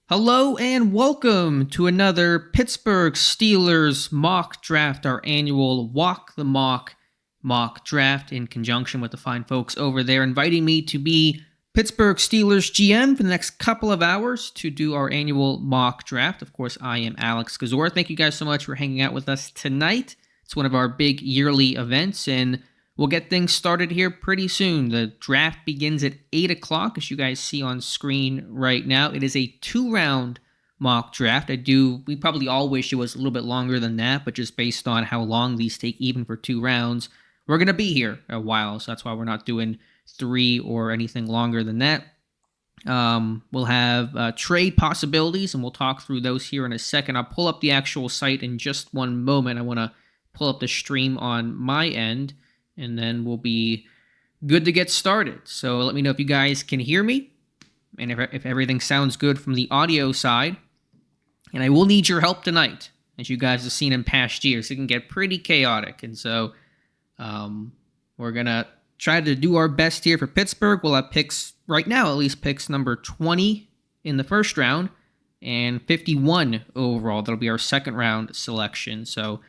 Hello and welcome to another Pittsburgh Steelers mock draft, our annual Walk the mock draft in conjunction with the fine folks over there inviting me to be Pittsburgh Steelers GM for the next couple of hours to do our annual mock draft. Of course, I am Alex Gazor. Thank you guys so much for hanging out with us tonight. It's one of our big yearly events, and we'll get things started here pretty soon. The draft begins at 8 o'clock, as you guys see on screen right now. It is a 2-round mock draft. We probably all wish it was a little bit longer than that, but just based on how long these take even for 2 rounds, we're going to be here a while, so that's why we're not doing 3 or anything longer than that. We'll have trade possibilities, and we'll talk through those here in a second. I'll pull up the actual site in just one moment. I want to pull up the stream on my end, and then we'll be good to get started. So let me know if you guys can hear me, and if everything sounds good from the audio side. And I will need your help tonight, as you guys have seen in past years. It can get pretty chaotic, and so we're going to try to do our best here for Pittsburgh. We'll have picks, right now at least, picks number 20 in the first round and 51 overall. That'll be our second round selection. So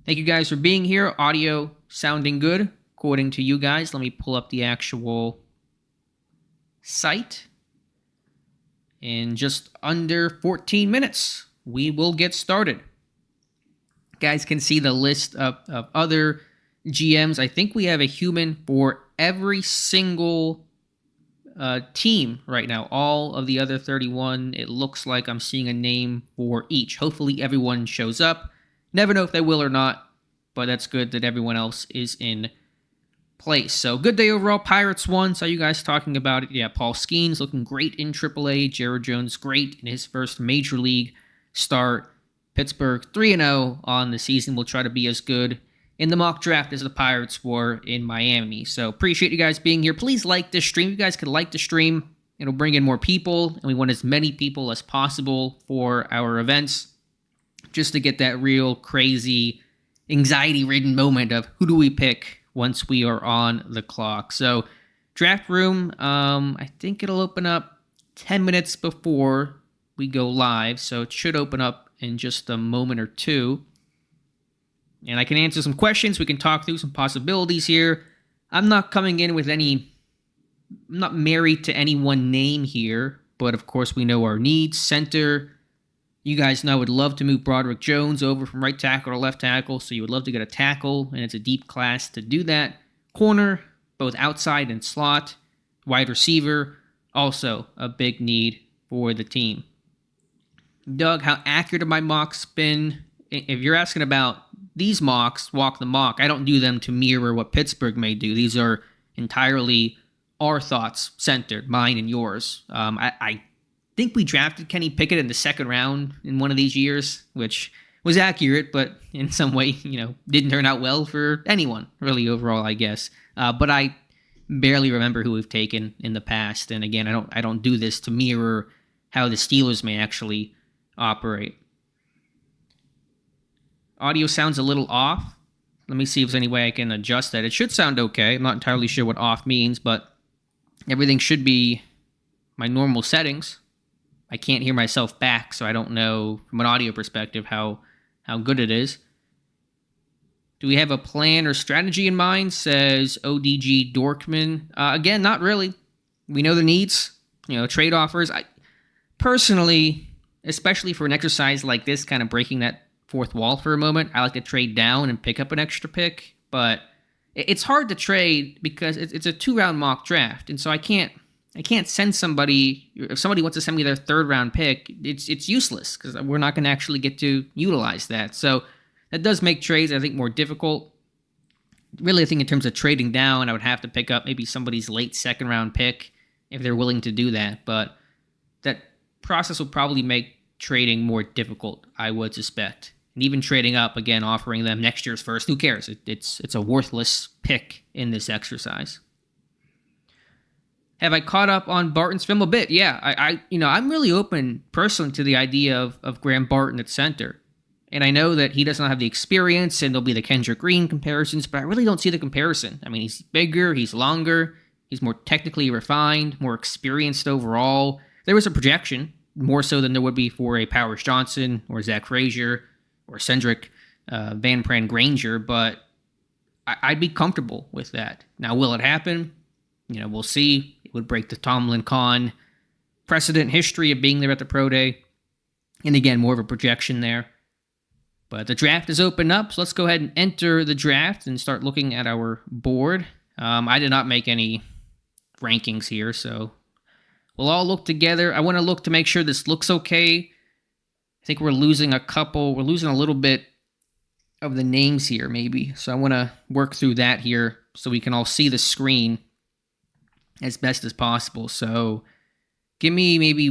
thank you guys for being here. Audio sounding good, according to you guys. Let me pull up the actual site. In just under 14 minutes, we will get started. You guys can see the list of other GMs. I think we have a human for every single team right now. All of the other 31, it looks like I'm seeing a name for each. Hopefully everyone shows up. Never know if they will or not, but that's good that everyone else is in place. So good day overall. Pirates won. Saw you guys talking about it. Yeah, Paul Skeens looking great in AAA. Jared Jones great in his first major league start. Pittsburgh 3-0 on the season. We'll try to be as good in the mock draft as the Pirates were in Miami. So appreciate you guys being here. Please like this stream. You guys could like the stream. It'll bring in more people, and we want as many people as possible for our events, just to get that real crazy anxiety-ridden moment of who do we pick once we are on the clock. So draft room, I think it'll open up 10 minutes before we go live, so it should open up in just a moment or two. And I can answer some questions. We can talk through some possibilities here. I'm not coming in with I'm not married to any one name here, but of course we know our needs. Center, you guys know I would love to move Broderick Jones over from right tackle to left tackle, so you would love to get a tackle, and it's a deep class to do that. Corner, both outside and slot. Wide receiver, also a big need for the team. Doug, how accurate have my mocks been? If you're asking about these mocks, Walk the Mock, I don't do them to mirror what Pittsburgh may do. These are entirely our thoughts centered, mine and yours. I think we drafted Kenny Pickett in the second round in one of these years, which was accurate, but in some way, didn't turn out well for anyone, really, overall, I guess. But I barely remember who we've taken in the past. And again, I don't do this to mirror how the Steelers may actually operate. Audio sounds a little off. Let me see if there's any way I can adjust that. It should sound okay. I'm not entirely sure what off means, but everything should be my normal settings. I can't hear myself back, so I don't know from an audio perspective how good it is. Do we have a plan or strategy in mind, says ODG Dorkman. Again, not really. We know the needs, trade offers. I personally, especially for an exercise like this, kind of breaking that fourth wall for a moment, I like to trade down and pick up an extra pick, but it's hard to trade because it's a 2-round mock draft, and so I can't send somebody, if somebody wants to send me their 3rd round pick, it's useless because we're not going to actually get to utilize that. So that does make trades, I think, more difficult. Really, I think in terms of trading down, I would have to pick up maybe somebody's late 2nd round pick if they're willing to do that, but that process will probably make trading more difficult, I would suspect. And even trading up, again, offering them next year's first, who cares? It's a worthless pick in this exercise. Have I caught up on Barton's film a bit? Yeah, I'm really open personally to the idea of Graham Barton at center. And I know that he does not have the experience, and there'll be the Kendrick Green comparisons, but I really don't see the comparison. I mean, he's bigger, he's longer, he's more technically refined, more experienced overall. There was a projection more so than there would be for a Powers Johnson or Zach Frazier or Cedric Van Pran Granger, but I'd be comfortable with that. Now, will it happen? We'll see. It would break the Tomlin Kahn precedent history of being there at the Pro Day. And again, more of a projection there. But the draft is open up, so let's go ahead and enter the draft and start looking at our board. I did not make any rankings here, so we'll all look together. I want to look to make sure this looks okay. I think we're losing a couple. We're losing a little bit of the names here, maybe. So I want to work through that here so we can all see the screen as best as possible. So give me maybe,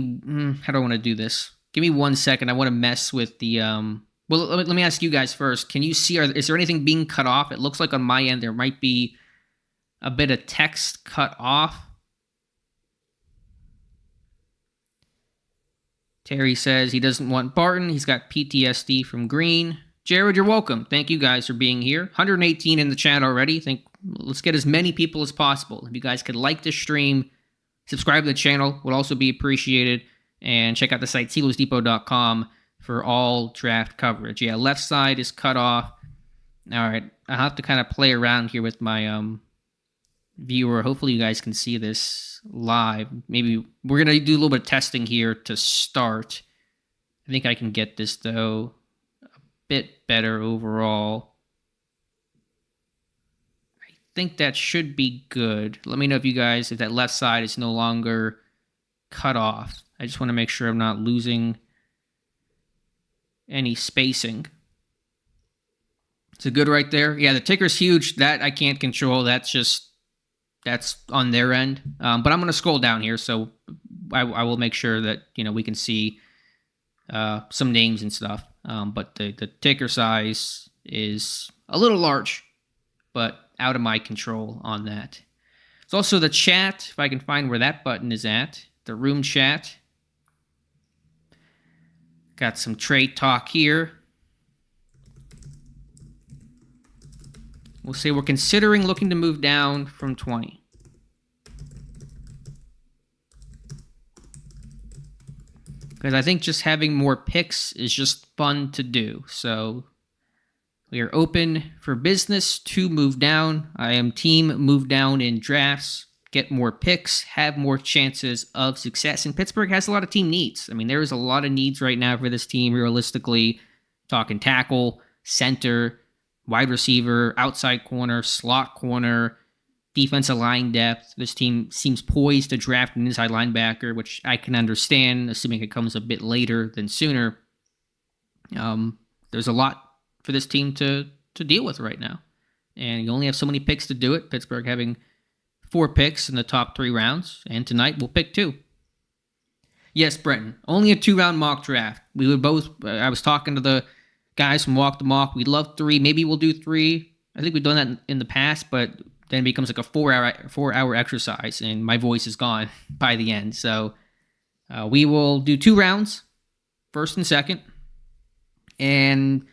how do I want to do this? Give me 1 second. I want to mess with the, well, let me ask you guys first. Can you see, is there anything being cut off? It looks like on my end there might be a bit of text cut off. Terry says he doesn't want Barton. He's got PTSD from Green. Jared, you're welcome. Thank you guys for being here. 118 in the chat already. Let's get as many people as possible. If you guys could like this stream, subscribe to the channel, would also be appreciated. And check out the site, SteelersDepot.com, for all draft coverage. Yeah, left side is cut off. All right, I'll have to kind of play around here with my viewer. Hopefully you guys can see this live. Maybe we're going to do a little bit of testing here to start. I think I can get this, though, a bit better overall. I think that should be good. Let me know if that left side is no longer cut off. I just want to make sure I'm not losing any spacing. Is it good right there? Yeah, the ticker's huge. That I can't control. That's on their end. But I'm going to scroll down here, so I will make sure that we can see some names and stuff. But the ticker size is a little large, but out of my control on that. It's also the chat, if I can find where that button is at. The room chat. Got some trade talk here. We'll say we're considering looking to move down from 20. Because I think just having more picks is just fun to do. So we are open for business to move down. I am team move down in drafts. Get more picks, have more chances of success. And Pittsburgh has a lot of team needs. I mean, there is a lot of needs right now for this team, realistically. Talking tackle, center, wide receiver, outside corner, slot corner, defensive line depth. This team seems poised to draft an inside linebacker, which I can understand, assuming it comes a bit later than sooner. There's a lot for this team to deal with right now. And you only have so many picks to do it. Pittsburgh having 4 picks in the top 3 rounds, and tonight we'll pick 2. Yes, Brenton, only a 2-round mock draft. We would both, I was talking to the guys from Walk the Mock, we'd love 3, maybe we'll do 3. I think we've done that in the past, but then it becomes like a 4-hour exercise, and my voice is gone by the end. So we will do 2 rounds, first and second, and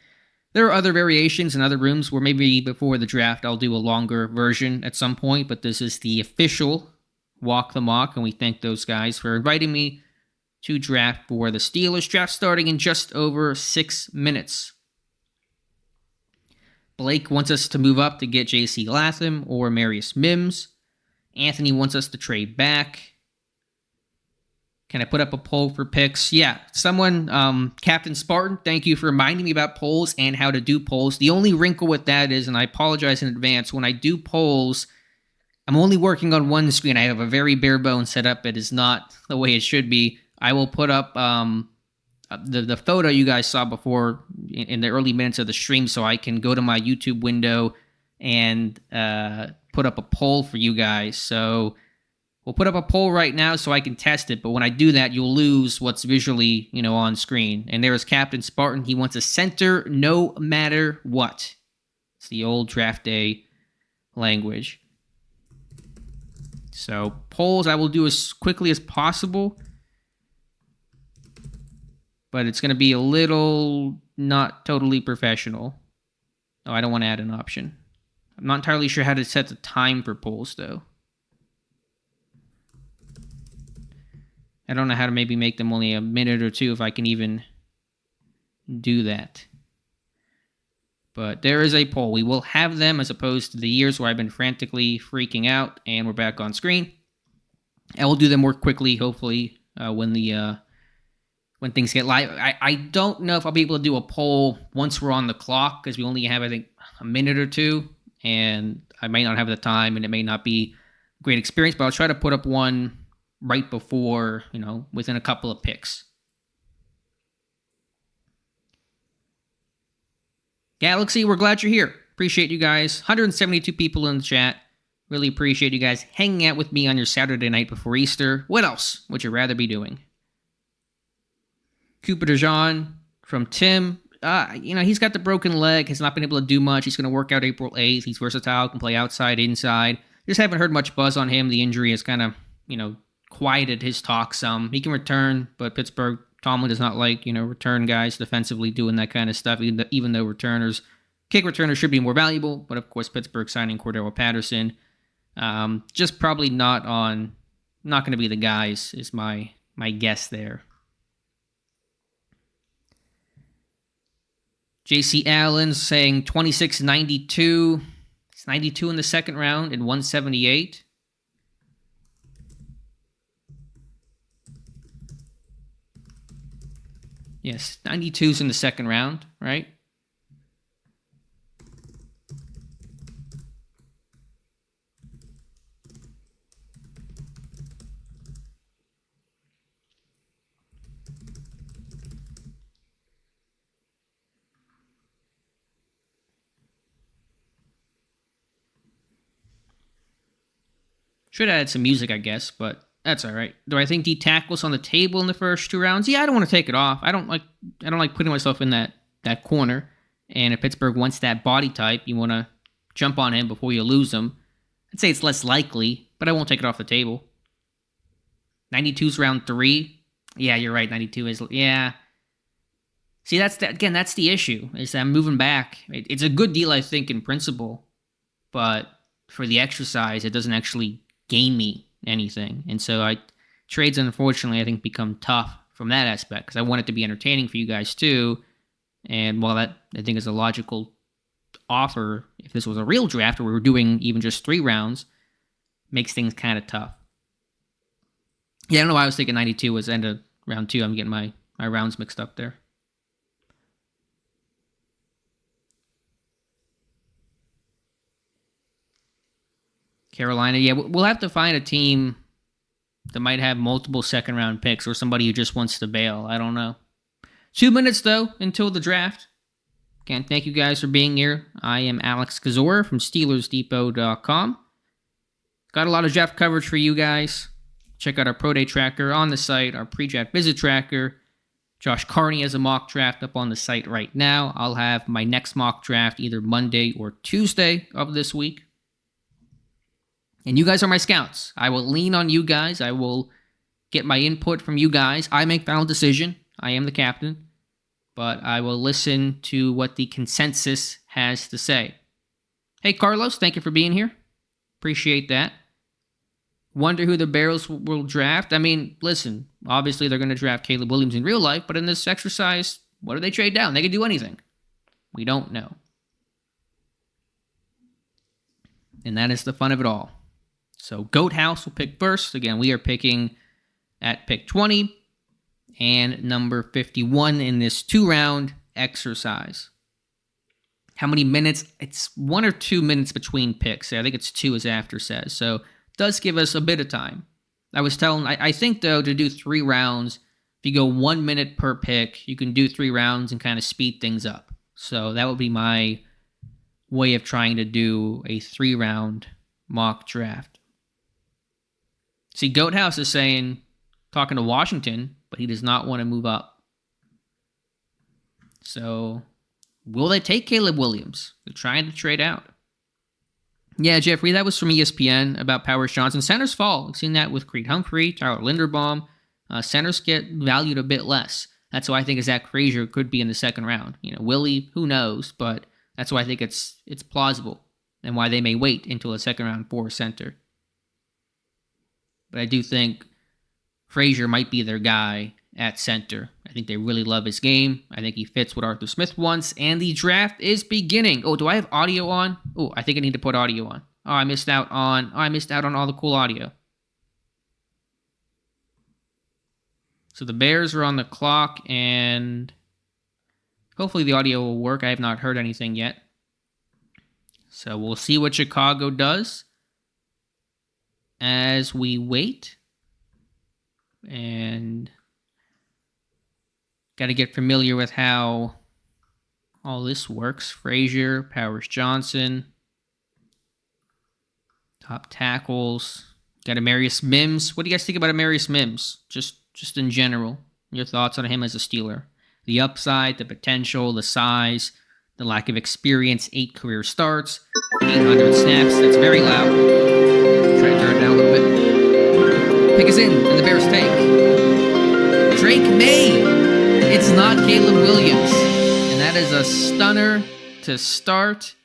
there are other variations in other rooms where maybe before the draft I'll do a longer version at some point, but this is the official Walk the Mock, and we thank those guys for inviting me to draft for the Steelers. Draft starting in just over 6 minutes. Blake wants us to move up to get J.C. Latham or Marius Mims. Anthony wants us to trade back. Can I put up a poll for picks? Yeah, someone, Captain Spartan, thank you for reminding me about polls and how to do polls. The only wrinkle with that is, and I apologize in advance, when I do polls, I'm only working on one screen. I have a very bare bones setup. It is not the way it should be. I will put up the photo you guys saw before in the early minutes of the stream so I can go to my YouTube window and put up a poll for you guys. So we'll put up a poll right now so I can test it, but when I do that, you'll lose what's visually, on screen. And there is Captain Spartan. He wants a center no matter what. It's the old draft day language. So polls I will do as quickly as possible, but it's going to be a little not totally professional. Oh, I don't want to add an option. I'm not entirely sure how to set the time for polls, though. I don't know how to maybe make them only a minute or two if I can even do that. But there is a poll. We will have them as opposed to the years where I've been frantically freaking out, and we're back on screen. And we'll do them more quickly, hopefully, when things get live. I don't know if I'll be able to do a poll once we're on the clock because we only have, I think, a minute or two, and I may not have the time, and it may not be a great experience, but I'll try to put up one right before, within a couple of picks. Galaxy, we're glad you're here. Appreciate you guys. 172 people in the chat. Really appreciate you guys hanging out with me on your Saturday night before Easter. What else would you rather be doing? Cooper DeJean from Tim. He's got the broken leg, has not been able to do much. He's going to work out April 8th. He's versatile, can play outside, inside. Just haven't heard much buzz on him. The injury has kind of, quieted his talk some. He can return, but Pittsburgh, Tomlin does not like, return guys defensively doing that kind of stuff, even though kick returners should be more valuable. But of course, Pittsburgh signing Cordero Patterson, just probably not going to be the guys is my guess there. J.C. Allen saying 26-92. It's 92 in the second round and 178. Yes, 92's in the second round, right? Should add some music, I guess, but that's all right. Do I think D tackle's on the table in the first two rounds? Yeah, I don't want to take it off. I don't like putting myself in that corner. And if Pittsburgh wants that body type, you want to jump on him before you lose him. I'd say it's less likely, but I won't take it off the table. 92's round 3. Yeah, you're right. 92 is, yeah. See, that's the issue, is that I'm moving back. It's a good deal, I think, in principle, but for the exercise, it doesn't actually gain me anything. And so trades, unfortunately, I think become tough from that aspect because I want it to be entertaining for you guys too. And while that I think is a logical offer, if this was a real draft where we were doing even just 3 rounds, makes things kind of tough. Yeah, I don't know why I was thinking 92 was end of round 2. I'm getting my rounds mixed up there. Carolina, yeah, we'll have to find a team that might have multiple second-round picks or somebody who just wants to bail. I don't know. 2 minutes, though, until the draft. Again, thank you guys for being here. I am Alex Kazor from SteelersDepot.com. Got a lot of draft coverage for you guys. Check out our Pro Day tracker on the site, our pre-draft visit tracker. Josh Carney has a mock draft up on the site right now. I'll have my next mock draft either Monday or Tuesday of this week. And you guys are my scouts. I will lean on you guys. I will get my input from you guys. I make final decision. I am the captain. But I will listen to what the consensus has to say. Hey, Carlos, thank you for being here. Appreciate that. Wonder who the Bears will draft. I mean, listen, obviously they're going to draft Caleb Williams in real life, but in this exercise, what do they trade down? They could do anything. We don't know. And that is the fun of it all. So Goat House will pick first. Again, we are picking at pick 20 and number 51 in this 2-round exercise. How many minutes? It's 1 or 2 minutes between picks. I think it's 2 as After says. So it does give us a bit of time. I think, though, to do 3 rounds, if you go 1 minute per pick, you can do 3 rounds and kind of speed things up. So that would be my way of trying to do a 3-round mock draft. See, Goat House is talking to Washington, but he does not want to move up. So, will they take Caleb Williams? They're trying to trade out. Yeah, Jeffrey, that was from ESPN about Powers Johnson. Centers fall. We've seen that with Creed Humphrey, Tyler Linderbaum. Centers get valued a bit less. That's why I think Zach Frazier could be in the second round. Willie, who knows? But that's why I think it's plausible and why they may wait until a second round for a center. But I do think Frazier might be their guy at center. I think they really love his game. I think he fits what Arthur Smith wants, and the draft is beginning. Oh, do I have audio on? Oh, I think I need to put audio on. Oh, I missed out on all the cool audio. So the Bears are on the clock, and hopefully the audio will work. I have not heard anything yet. So we'll see what Chicago does as we wait. And got to get familiar with how all this works. Frazier, Powers Johnson, top tackles. Got Amarius Mims. What do you guys think about Amarius Mims? Just in general, your thoughts on him as a Steeler. The upside, the potential, the size, the lack of experience, 8 career starts, 800 snaps. That's very loud. Try to turn it down a little bit. Pick us in, and the Bears take Drake May. It's not Caleb Williams. And that is a stunner to start.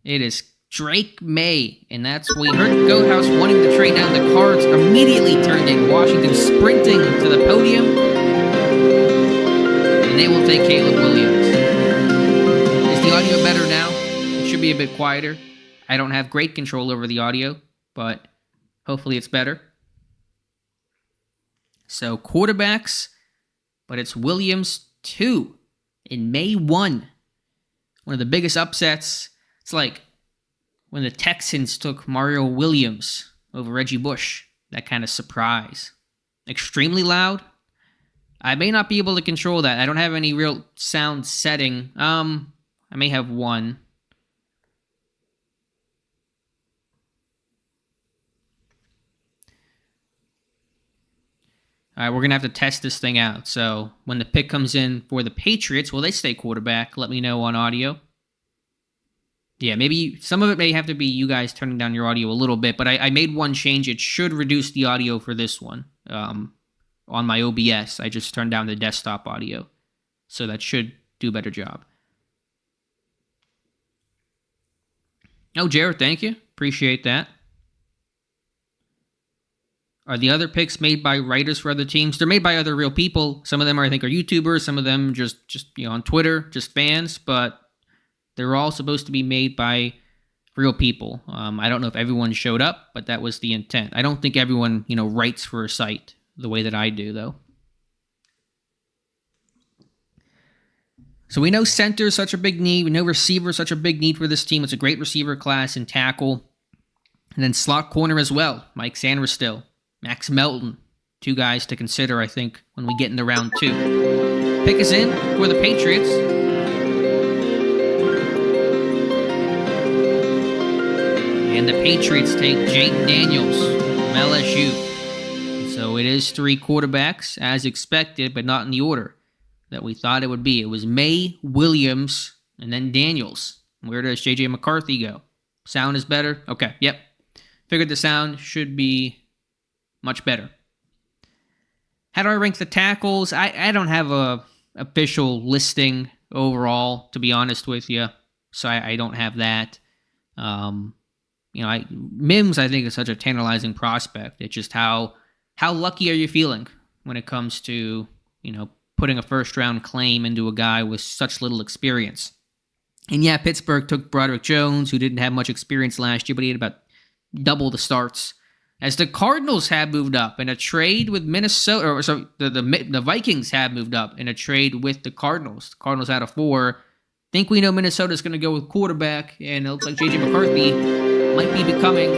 It is Drake May. And that's we heard Goathouse wanting to trade down. The Cards immediately turned in. Washington sprinting to the podium. And they will take Caleb Williams. Is the audio better now? It should be a bit quieter. I don't have great control over the audio, but hopefully it's better. So quarterbacks, but it's Williams 2 in May 1. One of the biggest upsets. It's like when the Texans took Mario Williams over Reggie Bush. That kind of surprise. Extremely loud. I may not be able to control that. I don't have any real sound setting. I may have one. All right, we're going to have to test this thing out. So when the pick comes in for the Patriots, will they stay quarterback? Let me know on audio. Yeah, maybe some of it may have to be you guys turning down your audio a little bit, but I made one change. It should reduce the audio for this one. On my OBS, I just turned down the desktop audio. So that should do a better job. Oh, Jared, thank you. Appreciate that. Are the other picks made by writers for other teams? They're made by other real people. Some of them I think are YouTubers. Some of them just on Twitter, just fans. But they're all supposed to be made by real people. I don't know if everyone showed up, but that was the intent. I don't think everyone writes for a site the way that I do, though. So we know center is such a big need. We know receiver is such a big need for this team. It's a great receiver class and tackle. And then slot corner as well. Mike Sanders still. Max Melton. 2 guys to consider, I think, when we get into round 2. Pick us in for the Patriots. And the Patriots take Jaden Daniels from LSU. So it is 3 quarterbacks, as expected, but not in the order that we thought it would be. It was May, Williams, and then Daniels. Where does J.J. McCarthy go? Sound is better? Okay, yep. Figured the sound should be much better. How do I rank the tackles? I don't have a official listing overall, to be honest with you. So I don't have that. Mims, I think, is such a tantalizing prospect. It's just how lucky are you feeling when it comes to, putting a first-round claim into a guy with such little experience. And yeah, Pittsburgh took Broderick Jones, who didn't have much experience last year, but he had about double the starts. As the Cardinals have moved up in a trade with Minnesota, or so the Vikings have moved up in a trade with the Cardinals. The Cardinals out of 4. Think we know Minnesota's going to go with quarterback, and it looks like J.J. McCarthy might be becoming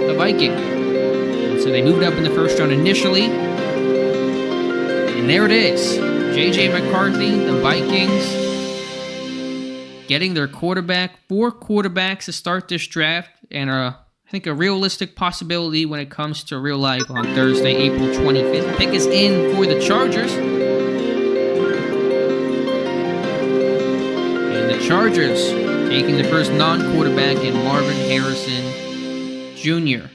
a Viking. And so they moved up in the first round initially. And there it is. J.J. McCarthy, the Vikings, getting their quarterback. 4 quarterbacks to start this draft, and I think a realistic possibility when it comes to real life on Thursday, April 25th. Pick is in for the Chargers. And the Chargers taking the first non-quarterback in Marvin Harrison Jr.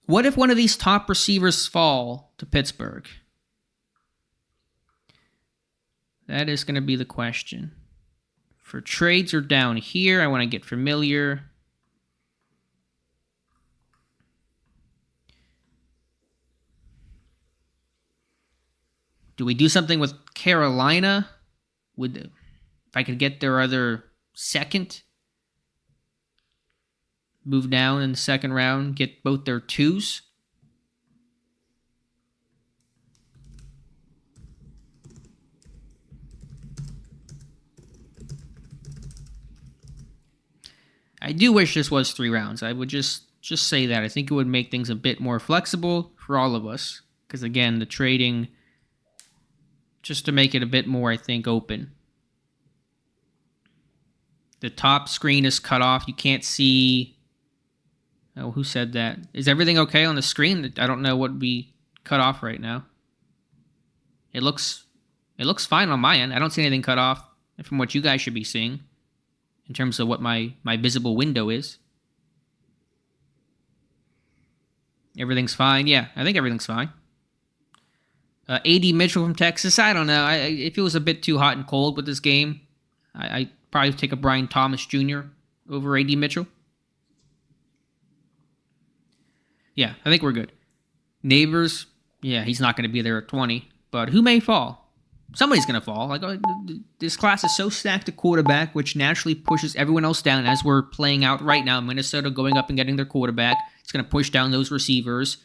What if one of these top receivers fall to Pittsburgh? That is going to be the question. For trades are down here. I want to get familiar. Do we do something with Carolina? If I could get their other second, move down in the second round, get both their 2s. I do wish this was 3 rounds. I would just say that. I think it would make things a bit more flexible for all of us. Because again, the trading, just to make it a bit more, I think, open. The top screen is cut off. You can't see. Oh, who said that? Is everything okay on the screen? I don't know what would be cut off right now. It looks fine on my end. I don't see anything cut off from what you guys should be seeing in terms of what my visible window is. Everything's fine. Yeah, I think everything's fine. A.D. Mitchell from Texas. I don't know. If it was a bit too hot and cold with this game, I probably take a Brian Thomas Jr. over A.D. Mitchell. Yeah, I think we're good. Neighbors, yeah, he's not going to be there at 20. But who may fall? Somebody's going to fall. Like, this class is so stacked at quarterback, which naturally pushes everyone else down, as we're playing out right now. Minnesota going up and getting their quarterback. It's going to push down those receivers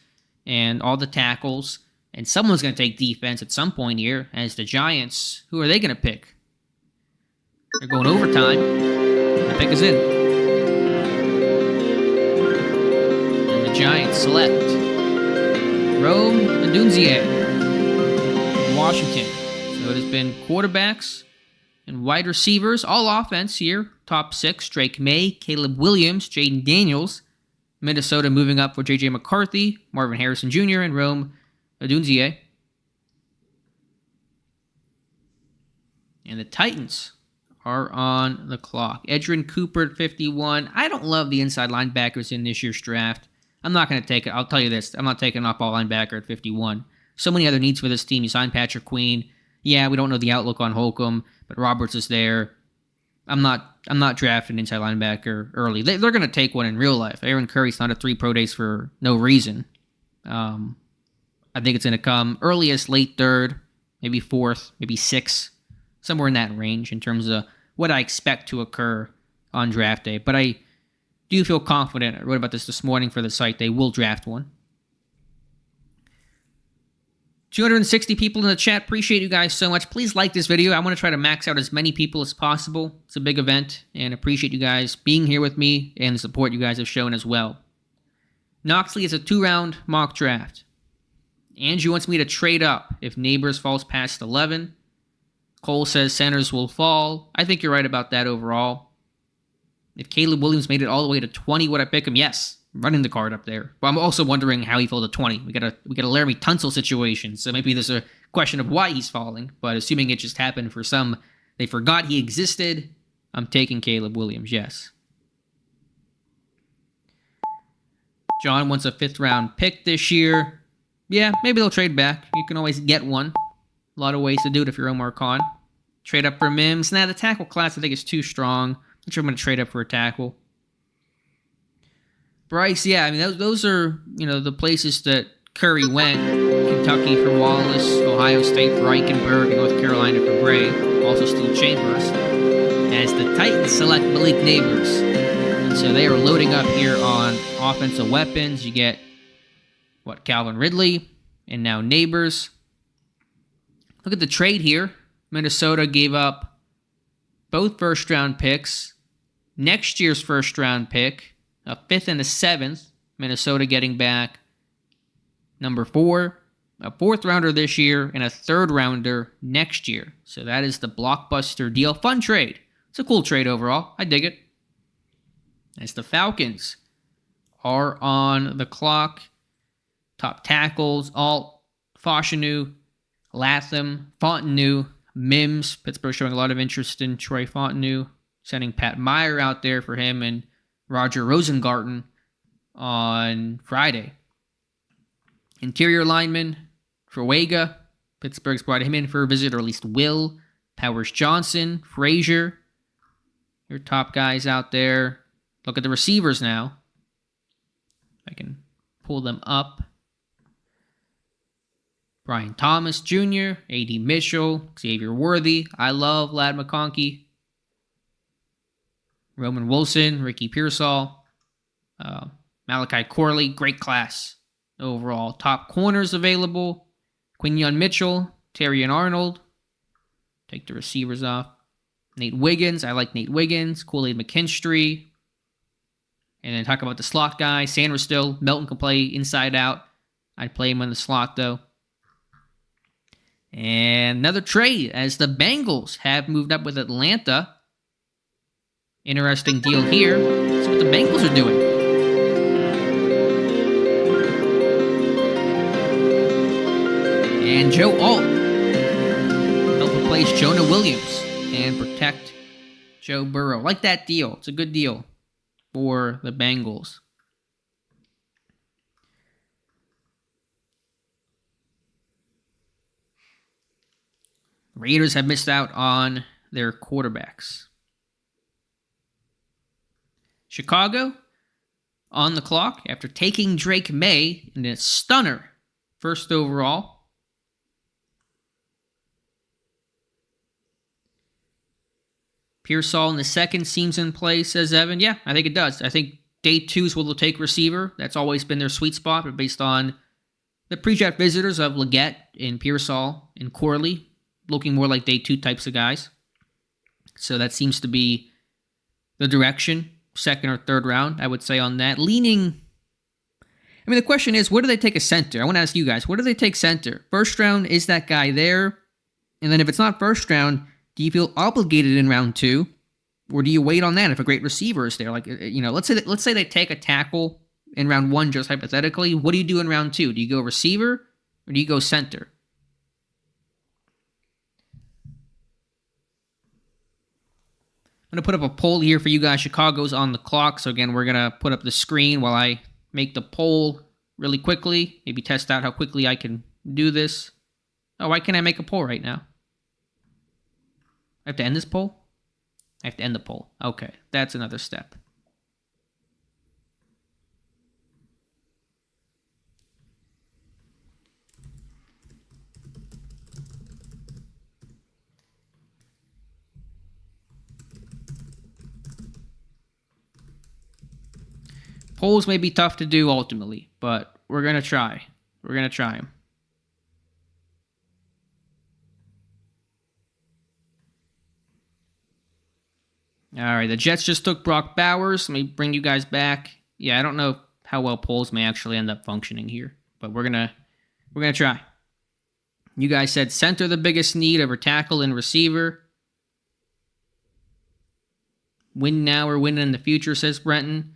and all the tackles. And someone's going to take defense at some point here. As the Giants, who are they going to pick? They're going overtime. The pick is in. And the Giants select Rome Odunze from Washington. So it has been quarterbacks and wide receivers, all offense here. Top 6, Drake May, Caleb Williams, Jaden Daniels. Minnesota moving up for J.J. McCarthy, Marvin Harrison Jr., and Rome Odunze. And the Titans are on the clock. Edgerrin Cooper at 51. I don't love the inside linebackers in this year's draft. I'm not going to take it. I'll tell you this. I'm not taking up all linebacker at 51. So many other needs for this team. You signed Patrick Queen. Yeah, we don't know the outlook on Holcomb, but Roberts is there. I'm not drafting inside linebacker early. They're going to take one in real life. Aaron Curry's not at 3 pro days for no reason. I think it's going to come earliest late 3rd, maybe 4th, maybe 6th, somewhere in that range in terms of what I expect to occur on draft day. But I do feel confident. I wrote about this morning for the site. They will draft one. 260 people in the chat. Appreciate you guys so much. Please like this video. I want to try to max out as many people as possible. It's a big event, and appreciate you guys being here with me and the support you guys have shown as well. Knoxley is a 2-round mock draft. Andrew wants me to trade up if Neighbors falls past 11. Cole says centers will fall. I think you're right about that overall. If Caleb Williams made it all the way to 20, would I pick him? Yes. I'm running the card up there. But I'm also wondering how he fell to 20. We got a Laramie Tunsil situation, so maybe there's a question of why he's falling. But assuming it just happened for some, they forgot he existed, I'm taking Caleb Williams, yes. John wants a 5th-round pick this year. Yeah, maybe they'll trade back. You can always get one. A lot of ways to do it if you're Omar Khan. Trade up for Mims. Now, the tackle class I think is too strong. I'm sure I'm going to trade up for a tackle. Bryce, yeah, I mean, those are, the places that Curry went. Kentucky for Wallace, Ohio State for Eichenberg, and North Carolina for Gray. Also still Chambers. As the Titans select Malik Neighbors. And so they are loading up here on offensive weapons. You get, Calvin Ridley, and now Neighbors. Look at the trade here. Minnesota gave up both first-round picks, next year's first-round pick, a 5th and a 7th. Minnesota getting back number 4, a 4th-rounder this year, and a 3rd-rounder next year. So that is the blockbuster deal. Fun trade. It's a cool trade overall. I dig it. As the Falcons are on the clock. Top tackles, Alt, Fashanu, Latham, Fontenot, Mims. Pittsburgh showing a lot of interest in Troy Fontenot. Sending Pat Meyer out there for him and Roger Rosengarten on Friday. Interior lineman, Truega. Pittsburgh's brought him in for a visit, or at least will. Powers Johnson, Frazier. Your top guys out there. Look at the receivers now. I can pull them up. Brian Thomas Jr., A.D. Mitchell, Xavier Worthy. I love Ladd McConkey. Roman Wilson, Ricky Pearsall, Malachi Corley. Great class overall. Top corners available. Quinyon Mitchell, Terrion Arnold. Take the receivers off. Nate Wiggins. I like Nate Wiggins. Kool-Aid McKinstry. And then talk about the slot guy. Sanders still. Melton can play inside out. I'd play him in the slot, though. And another trade as the Bengals have moved up with Atlanta. Interesting deal here. Let's see what the Bengals are doing. And Joe Alt help replace Jonah Williams and protect Joe Burrow. Like that deal. It's a good deal for the Bengals. Raiders have missed out on their quarterbacks. Chicago on the clock after taking Drake May in a stunner first overall. Pearsall in the second seems in play, says Evan. Yeah, I think it does. I think day 2 is where they'll take receiver. That's always been their sweet spot, but based on the pre-draft visitors of Leggett and Pearsall and Corley, looking more like day 2 types of guys. So that seems to be the direction, second or third round, I would say on that. Leaning, I mean, the question is, where do they take a center? I want to ask you guys, where do they take center? First round, is that guy there? And then if it's not first round, do you feel obligated in round 2? Or do you wait on that if a great receiver is there? Like, let's say they take a tackle in round 1, just hypothetically. What do you do in round 2? Do you go receiver or do you go center? I'm going to put up a poll here for you guys. Chicago's on the clock. So again, we're going to put up the screen while I make the poll really quickly. Maybe test out how quickly I can do this. Oh, why can't I make a poll right now? I have to end this poll? I have to end the poll. Okay, that's another step. Polls may be tough to do ultimately, but we're going to try. We're going to try them. All right, the Jets just took Brock Bowers. Let me bring you guys back. Yeah, I don't know how well polls may actually end up functioning here, but we're gonna try. You guys said center the biggest need over tackle and receiver. Win now or win in the future, says Brenton.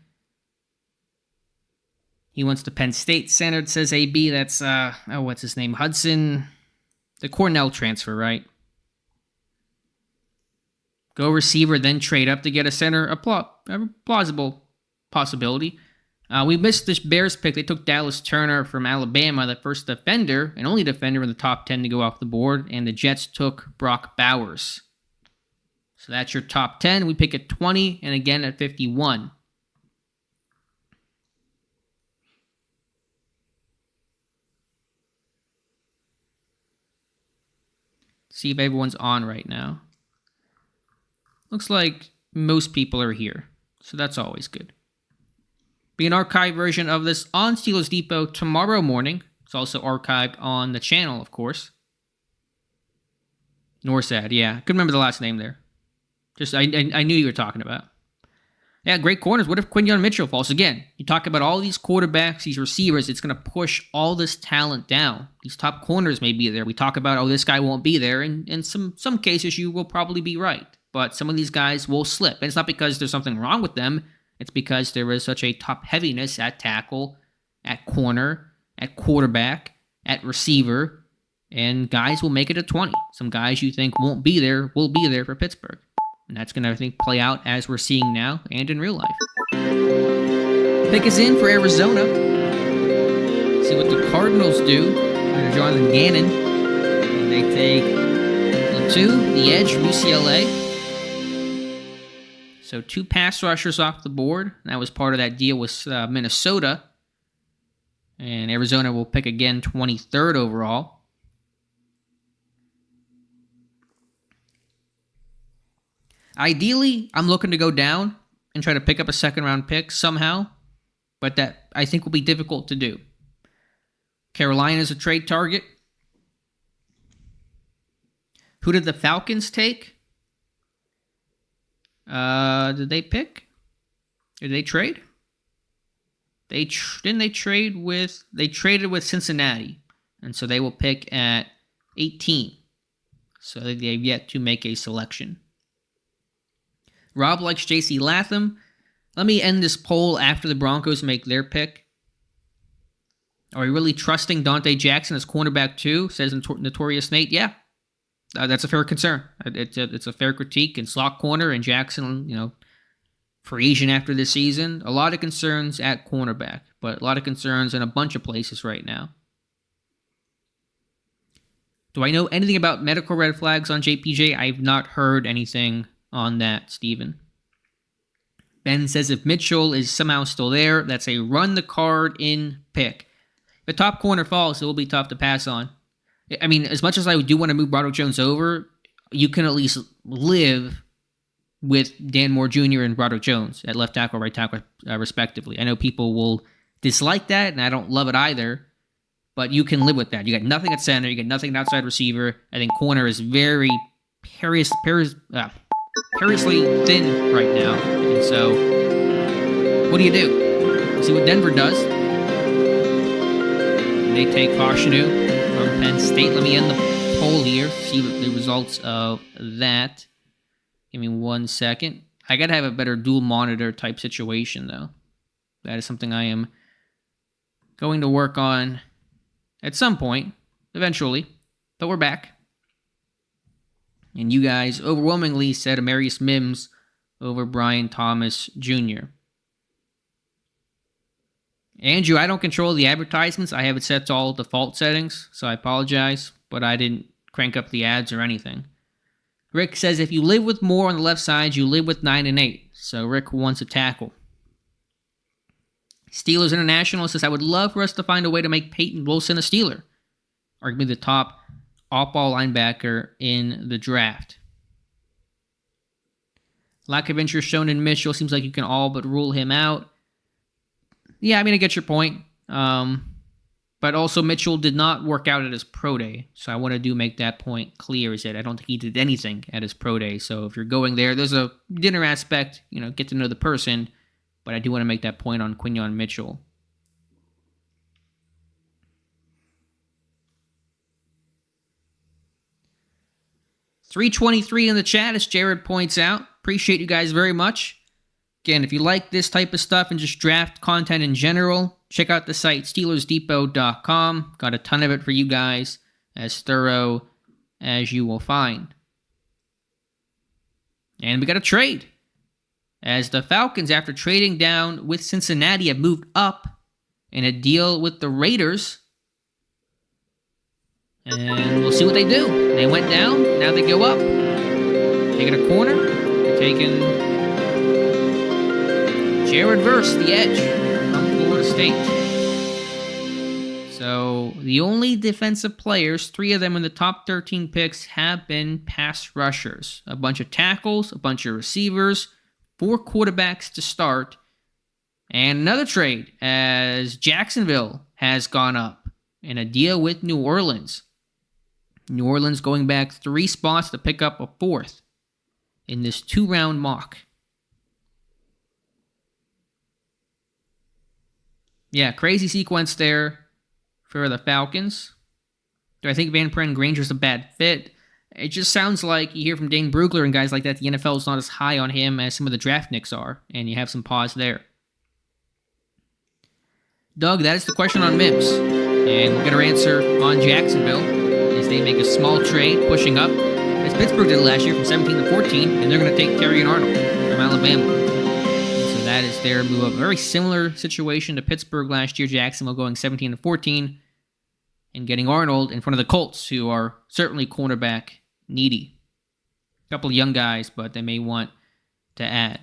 He wants the Penn State center, says AB. That's what's his name? Hudson, the Cornell transfer, right? Go receiver, then trade up to get a center. A plausible possibility. We missed this Bears pick. They took Dallas Turner from Alabama, the first defender and only defender in the top 10 to go off the board. And the Jets took Brock Bowers. So that's your top 10. We pick at 20 and again at 51. See if everyone's on right now. Looks like most people are here, so that's always good. Be an archived version of this on Steelers Depot tomorrow morning. It's also archived on the channel, of course. Norsad, yeah. Couldn't remember the last name there. Just I knew you were talking about. Yeah, great corners. What if Quinyon Mitchell falls? Again, you talk about all these quarterbacks, these receivers, it's going to push all this talent down. These top corners may be there. We talk about, this guy won't be there. And in some cases, you will probably be right. But some of these guys will slip. And it's not because there's something wrong with them. It's because there is such a top heaviness at tackle, at corner, at quarterback, at receiver. And guys will make it to 20. Some guys you think won't be there will be there for Pittsburgh. And that's going to, I think, play out as we're seeing now and in real life. Pick is in for Arizona. See what the Cardinals do under Jonathan Gannon. And they take the 2, the edge from UCLA. So 2 pass rushers off the board. That was part of that deal with Minnesota. And Arizona will pick again 23rd overall. Ideally, I'm looking to go down and try to pick up a second-round pick somehow, but that I think will be difficult to do. Carolina is a trade target. Who did the Falcons take? Did they pick? Did they trade? They traded with Cincinnati, and so they will pick at 18. So they've yet to make a selection. Rob likes J.C. Latham. Let me end this poll after the Broncos make their pick. Are we really trusting Dante Jackson as cornerback too? Says Notorious Nate. Yeah, that's a fair concern. It's a fair critique. And slot corner and Jackson, free agent after this season. A lot of concerns at cornerback, but a lot of concerns in a bunch of places right now. Do I know anything about medical red flags on JPJ? I've not heard anything on that, Steven. Ben says if Mitchell is somehow still there, that's a run the card in pick. If the top corner falls, it will be tough to pass on. I mean, as much as I do want to move Broderick Jones over, you can at least live with Dan Moore Jr. and Broderick Jones at left tackle, right tackle, respectively. I know people will dislike that, and I don't love it either, but you can live with that. You got nothing at center, you got nothing at outside receiver. I think corner is very perilously thin right now. And so, what do you do? See what Denver does. They take Hoshinu from Penn State. Let me end the poll here, see what the results of that. Give me 1 second. I got to have a better dual monitor type situation, though. That is something I am going to work on at some point, eventually. But we're back. And you guys overwhelmingly said Amarius Mims over Brian Thomas Jr. Andrew, I don't control the advertisements. I have it set to all default settings, so I apologize, but I didn't crank up the ads or anything. Rick says if you live with Moore on the left side, you live with 9 and 8. So Rick wants a tackle. Steelers International says, I would love for us to find a way to make Peyton Wilson a Steeler. Arguably the top off-ball linebacker in the draft. Lack of interest shown in Mitchell. Seems like you can all but rule him out. Yeah, I mean, I get your point. But also Mitchell did not work out at his pro day. So I want to make that point clear, is that I don't think he did anything at his pro day. So if you're going there, there's a dinner aspect, get to know the person. But I do want to make that point on Quinyon Mitchell. $3.23 in the chat, as Jared points out. Appreciate you guys very much. Again, if you like this type of stuff and just draft content in general, check out the site SteelersDepot.com. Got a ton of it for you guys, as thorough as you will find. And we got a trade, as the Falcons, after trading down with Cincinnati, have moved up in a deal with the Raiders. And we'll see what they do. They went down, now they go up. Taking a corner, they're taking Jared Verse, the edge from Florida State. So the only defensive players, 3 of them in the top 13 picks, have been pass rushers. A bunch of tackles, a bunch of receivers, 4 quarterbacks to start. And another trade, as Jacksonville has gone up in a deal with New Orleans. New Orleans going back 3 spots to pick up a 4th in this 2-round mock. Yeah, crazy sequence there for the Falcons. Do I think Van Pren Granger's a bad fit? It just sounds like you hear from Dane Brugler and guys like that, the NFL is not as high on him as some of the draft nicks are, and you have some pause there. Doug, that is the question on Mims, and we'll get our answer on Jacksonville as they make a small trade, pushing up, as Pittsburgh did last year, from 17 to 14, and they're going to take Kerryon Arnold from Alabama. So that is their move up. A very similar situation to Pittsburgh last year, Jacksonville going 17 to 14, and getting Arnold in front of the Colts, who are certainly cornerback needy. A couple of young guys, but they may want to add.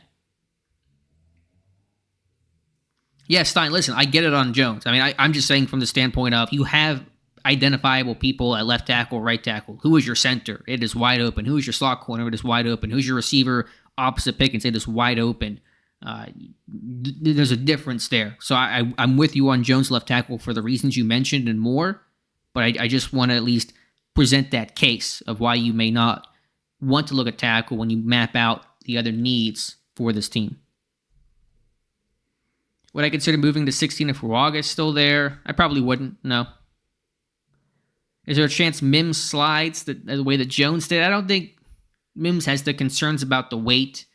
Yeah, Stein, listen, I get it on Jones. I mean, I'm just saying from the standpoint of you have identifiable people at left tackle, right tackle. Who is your center? It is wide open. Who is your slot corner? It is wide open. Who's your receiver? opposite Pickens. It is wide open. There's a difference there. So I'm with you on Jones left tackle for the reasons you mentioned and more, but I just want to at least present that case of why you may not want to look at tackle when you map out the other needs for this team. Would I consider moving to 16 if Fuaga is still there? I probably wouldn't, no. Is there a chance Mims slides the way that Jones did? I don't think Mims has the concerns about the weight.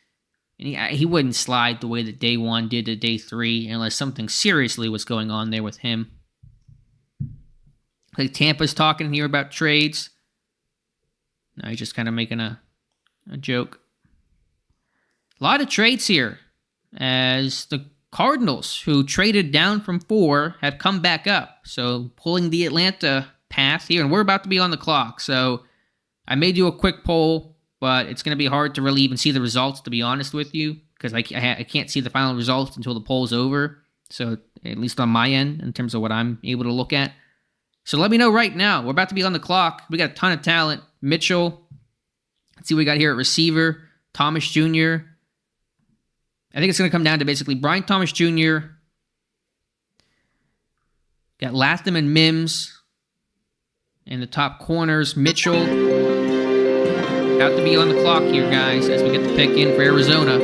And he wouldn't slide the way that day 1 did to day 3 unless something seriously was going on there with him. Like Tampa's talking here about trades. No, he's just kind of making a joke. A lot of trades here as the Cardinals, who traded down from 4, have come back up. So pulling the Atlanta path here, and we're about to be on the clock. So I may do a quick poll, but it's going to be hard to really even see the results, to be honest with you, because I can't see the final results until the poll's over. So at least on my end, in terms of what I'm able to look at. So let me know right now. We're about to be on the clock. We got a ton of talent. Mitchell. Let's see what we got here at receiver. Thomas Jr. I think it's going to come down to basically Brian Thomas Jr. Got Latham and Mims. In the top corners, Mitchell. About to be on the clock here, guys, as we get the pick in for Arizona.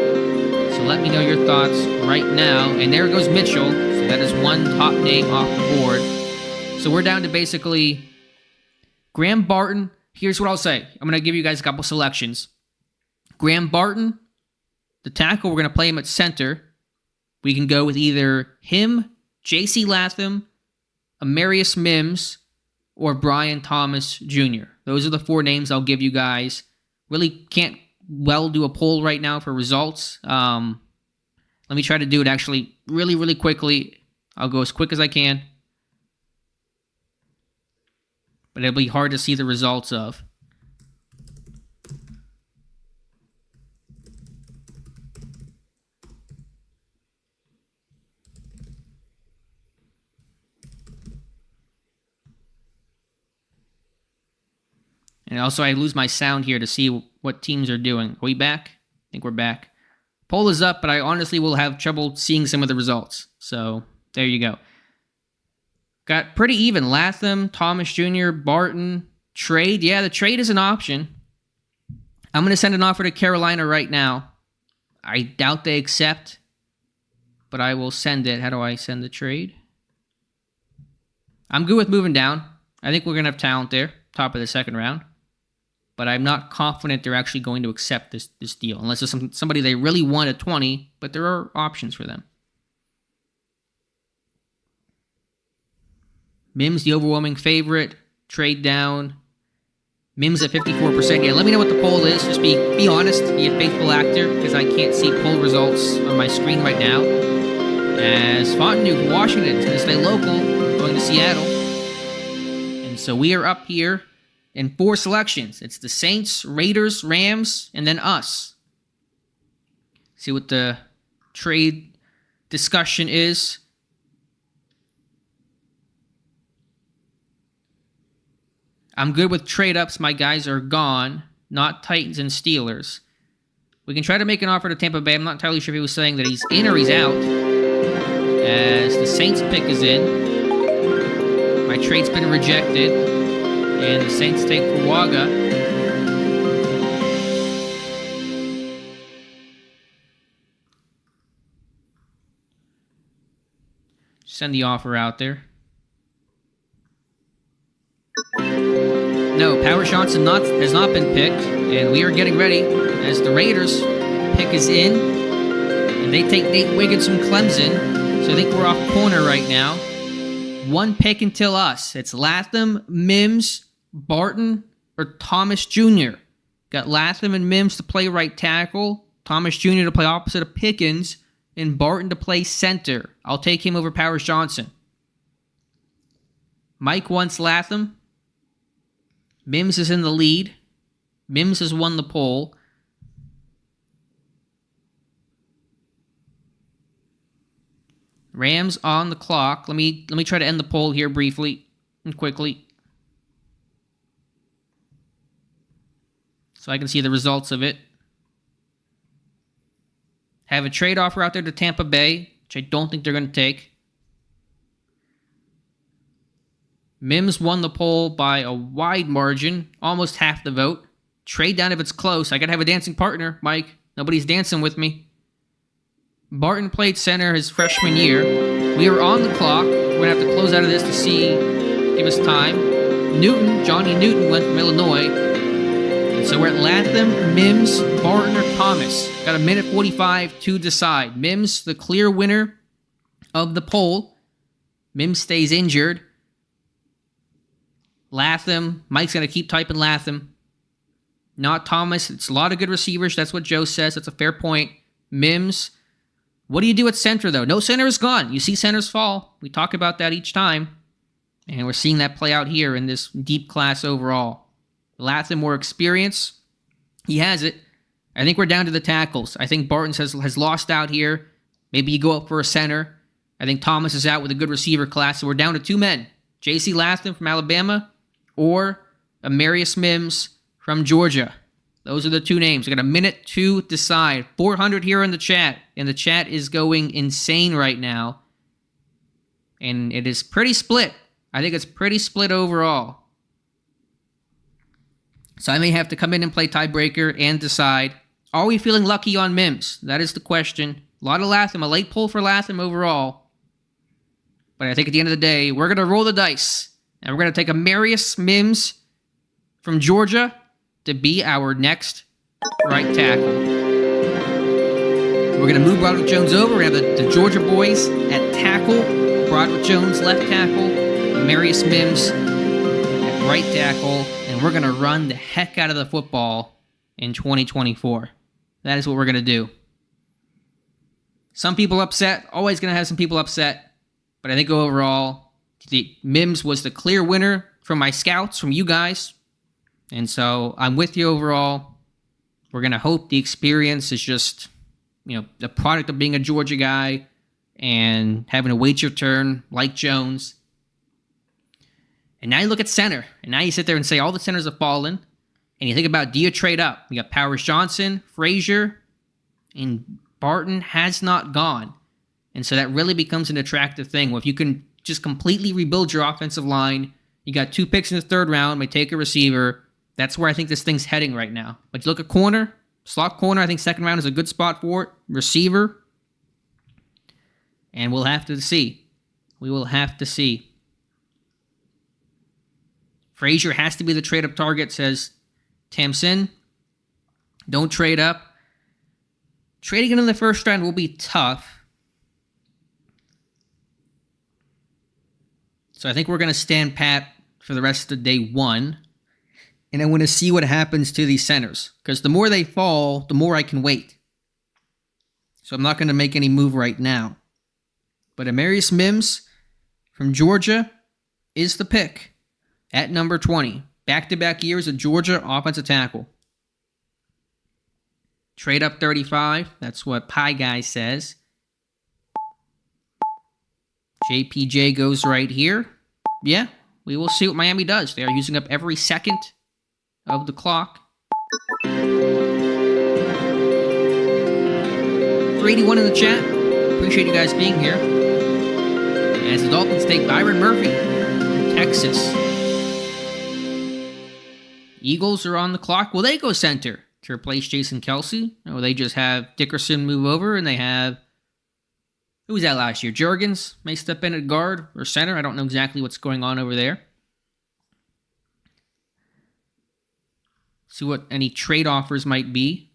So let me know your thoughts right now. And there goes Mitchell. So that is one top name off the board. So we're down to basically Graham Barton. Here's what I'll say. I'm going to give you guys a couple selections. Graham Barton, the tackle, we're going to play him at center. We can go with either him, J.C. Latham, Amarius Mims, or Brian Thomas Jr. Those are the 4 names I'll give you guys. Really can't do a poll right now for results. Let me try to do it actually really, really quickly. I'll go as quick as I can. But it'll be hard to see the results of. And also, I lose my sound here to see what teams are doing. Are we back? I think we're back. Poll is up, but I honestly will have trouble seeing some of the results. So, there you go. Got pretty even. Latham, Thomas Jr., Barton, trade. Yeah, the trade is an option. I'm going to send an offer to Carolina right now. I doubt they accept, but I will send it. How do I send the trade? I'm good with moving down. I think we're going to have talent there, top of the second round. But I'm not confident they're actually going to accept this deal, unless it's somebody they really want at 20, but there are options for them. Mims, the overwhelming favorite. Trade down. Mims at 54%. Yeah, let me know what the poll is. Just be honest. Be a faithful actor, because I can't see poll results on my screen right now. As Fontenot, Washington, is going to stay local, going to Seattle. And so we are up here in 4 selections. It's the Saints, Raiders, Rams, and then us. See what the trade discussion is. I'm good with trade-ups. My guys are gone. Not Titans and Steelers. We can try to make an offer to Tampa Bay. I'm not entirely sure if he was saying that he's in or he's out. As the Saints pick is in. My trade's been rejected. And the Saints take Fuaga. Send the offer out there. No, Powers Johnson has not been picked, and we are getting ready as the Raiders pick is in, and they take Nate Wiggins from Clemson, so I think we're off corner right now. 1 pick until us. It's Latham, Mims, Barton, or Thomas Jr. Got Latham and Mims to play right tackle, Thomas Jr. to play opposite of Pickens, and Barton to play center. I'll take him over Powers Johnson. Mike wants Latham. Mims is in the lead. Mims has won the poll. Rams on the clock. Let me try to end the poll here briefly and quickly, so I can see the results of it. Have a trade offer out there to Tampa Bay, which I don't think they're going to take. Mims won the poll by a wide margin, almost half the vote. Trade down if it's close. I got to have a dancing partner, Mike. Nobody's dancing with me. Barton played center his freshman year. We are on the clock. We're going to have to close out of this to give us time. Johnny Newton went from Illinois. And so we're at Latham, Mims, Barton, or Thomas. Got a minute 45 to decide. Mims, the clear winner of the poll. Mims stays injured. Latham. Mike's going to keep typing Latham. Not Thomas. It's a lot of good receivers. That's what Joe says. That's a fair point. Mims. What do you do at center, though? No center is gone. You see centers fall. We talk about that each time. And we're seeing that play out here in this deep class overall. Latham, more experience. He has it. I think we're down to the tackles. I think Barton has lost out here. Maybe you go up for a center. I think Thomas is out with a good receiver class. So we're down to two men. J.C. Latham from Alabama or Amarius Mims from Georgia. Those are the two names. We got a minute to decide. 400 here in the chat. And the chat is going insane right now. And it is pretty split. I think it's pretty split overall. So I may have to come in and play tiebreaker and decide. Are we feeling lucky on Mims? That is the question. A lot of Latham. A late pull for Latham overall. But I think at the end of the day, we're going to roll the dice. And we're going to take Amarius Mims from Georgia to be our next right tackle. We're going to move Broderick Jones over. We're going to have the Georgia boys at tackle. Broderick Jones left tackle. Amarius Mims at right tackle. And we're going to run the heck out of the football in 2024. That is what we're going to do. Some people upset. Always going to have some people upset. But I think overall, the Mims was the clear winner from my scouts, from you guys. And so I'm with you overall. We're going to hope the experience is just, the product of being a Georgia guy and having to wait your turn like Jones. And now you look at center. And now you sit there and say all the centers have fallen. And you think about, do you trade up? We got Powers Johnson, Frazier, and Barton has not gone. And so that really becomes an attractive thing. Well, if you can just completely rebuild your offensive line, you got 2 picks in the third round, may take a receiver. That's where I think this thing's heading right now. But you look at corner, slot corner, I think second round is a good spot for it. Receiver. And we'll have to see. We will have to see. Frazier has to be the trade-up target, says Tamsin. Don't trade up. Trading it in the first round will be tough. So I think we're going to stand pat for the rest of day one. And I want to see what happens to these centers. Because the more they fall, the more I can wait. So I'm not going to make any move right now. But Amarius Mims from Georgia is the pick at number 20. Back-to-back years of Georgia offensive tackle. Trade up 35. That's what Pie Guy says. JPJ goes right here. Yeah, we will see what Miami does. They are using up every second of the clock. 381 in the chat. Appreciate you guys being here. As the Dolphins take Byron Murphy from Texas. Eagles are on the clock. Will they go center to replace Jason Kelsey? Or will they just have Dickerson move over and they have... Who was that last year? Juergens may step in at guard or center. I don't know exactly what's going on over there. See what any trade offers might be.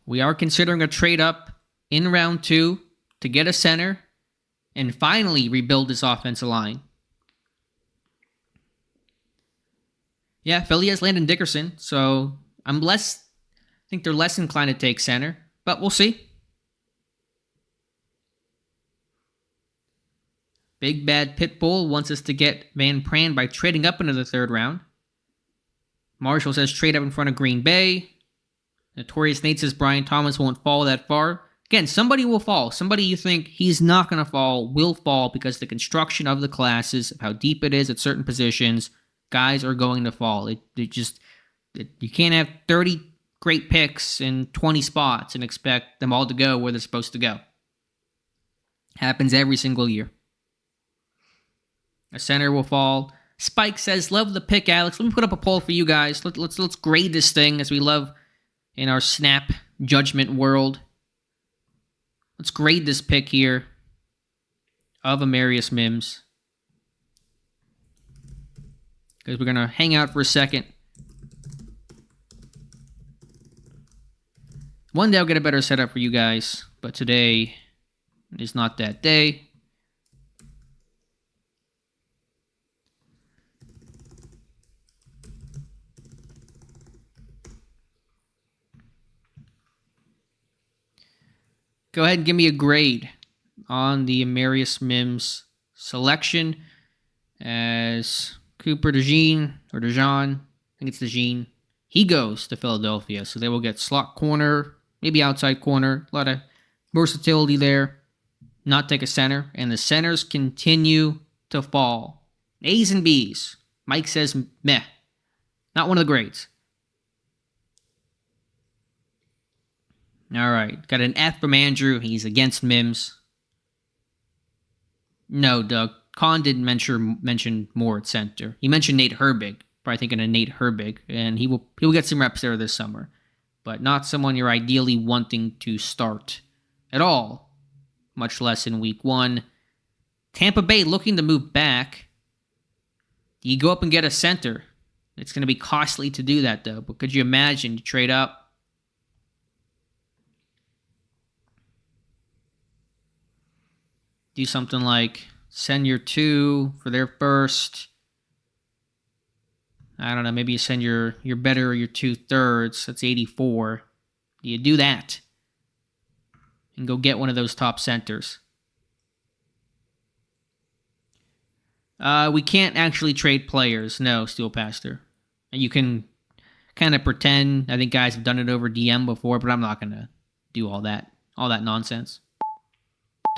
We are considering a trade up in round 2 to get a center and finally rebuild this offensive line. Yeah, Philly has Landon Dickerson, so I think they're less inclined to take center, but we'll see. Big Bad Pitbull wants us to get Van Pran by trading up into the third round. Marshall says trade up in front of Green Bay. Notorious Nate says Brian Thomas won't fall that far. Again, somebody will fall. Somebody you think he's not going to fall will fall because the construction of the classes, of how deep it is at certain positions, guys are going to fall. You can't have 30 great picks in 20 spots and expect them all to go where they're supposed to go. Happens every single year. A center will fall. Spike says, love the pick, Alex. Let me put up a poll for you guys. Let's grade this thing as we love in our snap judgment world. Let's grade this pick here of Amarius Mims. Because we're going to hang out for a second. One day I'll get a better setup for you guys, but today is not that day. Go ahead and give me a grade on the Amarius Mims selection as Cooper DeJean, or DeJean, I think it's DeJean. He goes to Philadelphia, so they will get slot corner, maybe outside corner, a lot of versatility there. Not take a center, and the centers continue to fall. A's and B's. Mike says meh. Not one of the grades. All right, got an F from Andrew. He's against Mims. No, Doug. Khan didn't mention Moore at center. He mentioned Nate Herbig. Probably thinking of Nate Herbig, and he will get some reps there this summer, but not someone you're ideally wanting to start at all, much less in week 1. Tampa Bay looking to move back. You go up and get a center. It's going to be costly to do that, though. But could you imagine you trade up? Do something like send your 2 for their first. I don't know, maybe you send your better or your 2/3. That's 84. Do you do that? And go get one of those top centers. We can't actually trade players. No, Steel Pastor. You can kind of pretend. I think guys have done it over DM before, but I'm not going to do all that nonsense.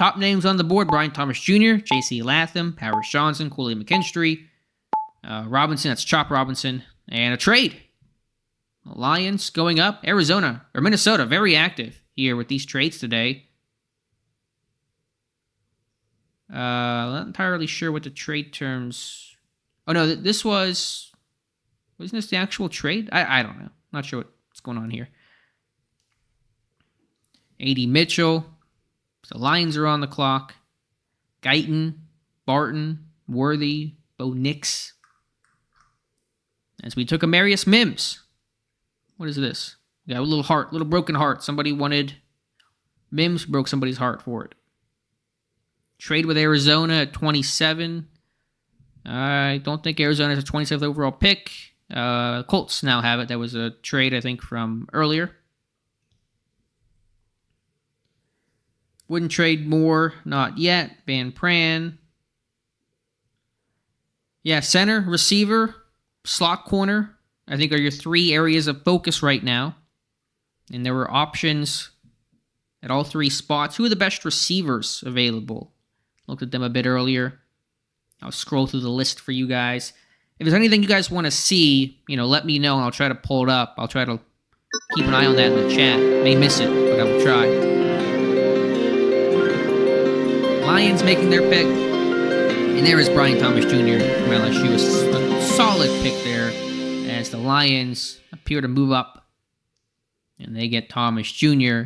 Top names on the board: Brian Thomas Jr., J.C. Latham, Paris Johnson, Cooley McKinstry, Robinson, that's Chop Robinson, and a trade. Lions going up. Minnesota, very active here with these trades today. Not entirely sure what the trade terms. Oh no, wasn't this the actual trade? I don't know. Not sure what's going on here. A.D. Mitchell. The Lions are on the clock. Guyton, Barton, Worthy, Bo Nix. As we took Amarius Mims. What is this? We got a little broken heart. Somebody wanted Mims, broke somebody's heart for it. Trade with Arizona at 27. I don't think Arizona has a 27th overall pick. Colts now have it. That was a trade, I think, from earlier. Wouldn't trade Moore, not yet. Van Pran. Yeah, center, receiver, slot corner, I think are your 3 areas of focus right now. And there were options at all 3 spots. Who are the best receivers available? Looked at them a bit earlier. I'll scroll through the list for you guys. If there's anything you guys want to see, let me know and I'll try to pull it up. I'll try to keep an eye on that in the chat. May miss it, but I will try. Lions making their pick. And there is Brian Thomas Jr. from LSU. A solid pick there as the Lions appear to move up. And they get Thomas Jr.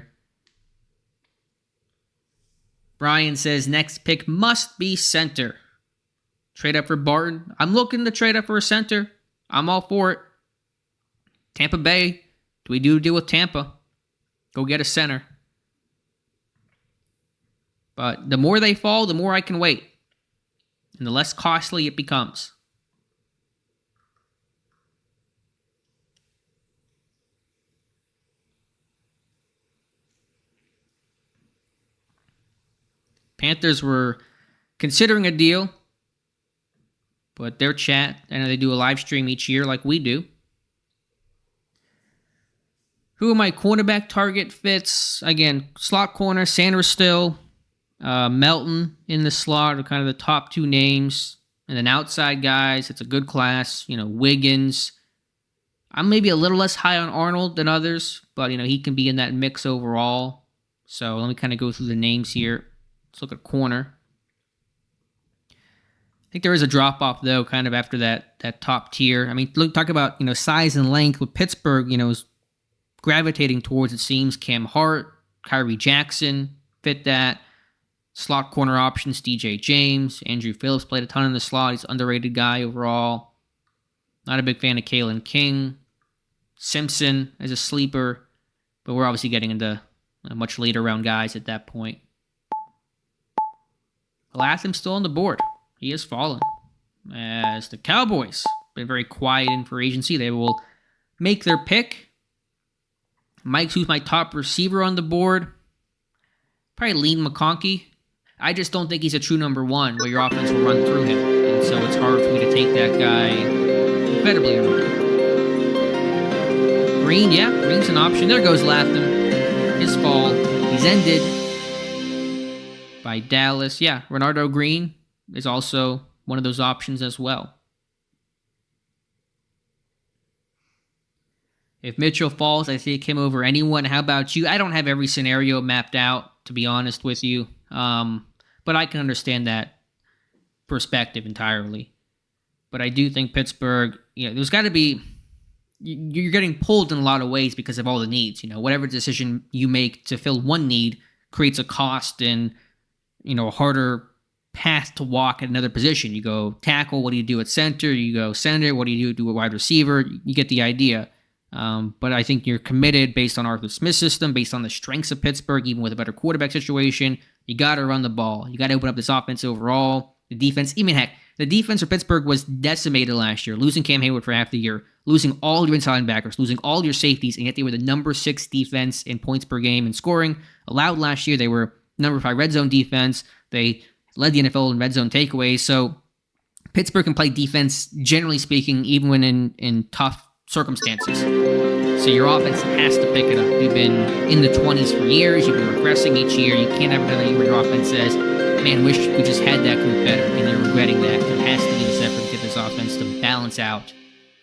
Brian says next pick must be center. Trade up for Barton. I'm looking to trade up for a center. I'm all for it. Tampa Bay. Do we do a deal with Tampa? Go get a center. But the more they fall, the more I can wait. And the less costly it becomes. Panthers were considering a deal, but their chat, I know they do a live stream each year like we do. Who are my cornerback target fits? Again, slot corner, Sanders still. Melton in the slot are kind of the top two names. And then outside guys, it's a good class. Wiggins. I'm maybe a little less high on Arnold than others, but, he can be in that mix overall. So let me kind of go through the names here. Let's look at corner. I think there is a drop-off, though, kind of after that top tier. I mean, talk about, size and length with Pittsburgh, is gravitating towards, it seems, Cam Hart, Kyrie Jackson fit that. Slot corner options, DJ James. Andrew Phillips played a ton in the slot. He's an underrated guy overall. Not a big fan of Kalen King. Simpson as a sleeper, but we're obviously getting into much later round guys at that point. Latham's still on the board. He has fallen. As the Cowboys been very quiet in free agency, they will make their pick. Mike's who's my top receiver on the board. Probably lean McConkey. I just don't think he's a true number one where your offense will run through him. And so it's hard for me to take that guy incredibly early. Green's an option. There goes Latham. His fall. He's ended by Dallas. Renardo Green is also one of those options as well. If Mitchell falls, I think him over anyone. How about you? I don't have every scenario mapped out, to be honest with you. But I can understand that perspective entirely. But I do think Pittsburgh, there's got to be, you're getting pulled in a lot of ways because of all the needs. Whatever decision you make to fill one need creates a cost and, a harder path to walk at another position. You go tackle, what do you do at center? You go center, what do you do at wide receiver? You get the idea. But I think you're committed based on Arthur Smith's system, based on the strengths of Pittsburgh, even with a better quarterback situation. You got to run the ball. You got to open up this offense overall. The defense, the defense for Pittsburgh was decimated last year, losing Cam Hayward for half the year, losing all your inside linebackers, losing all your safeties, and yet they were the number 6 defense in points per game and scoring. Allowed last year, they were number 5 red zone defense. They led the NFL in red zone takeaways. So Pittsburgh can play defense, generally speaking, even when in tough circumstances. So your offense has to pick it up. You've been in the 20s for years. You've been regressing each year. You can't have another year where your offense says, man, wish we just had that group better, and you're regretting that. There has to be this effort to get this offense to balance out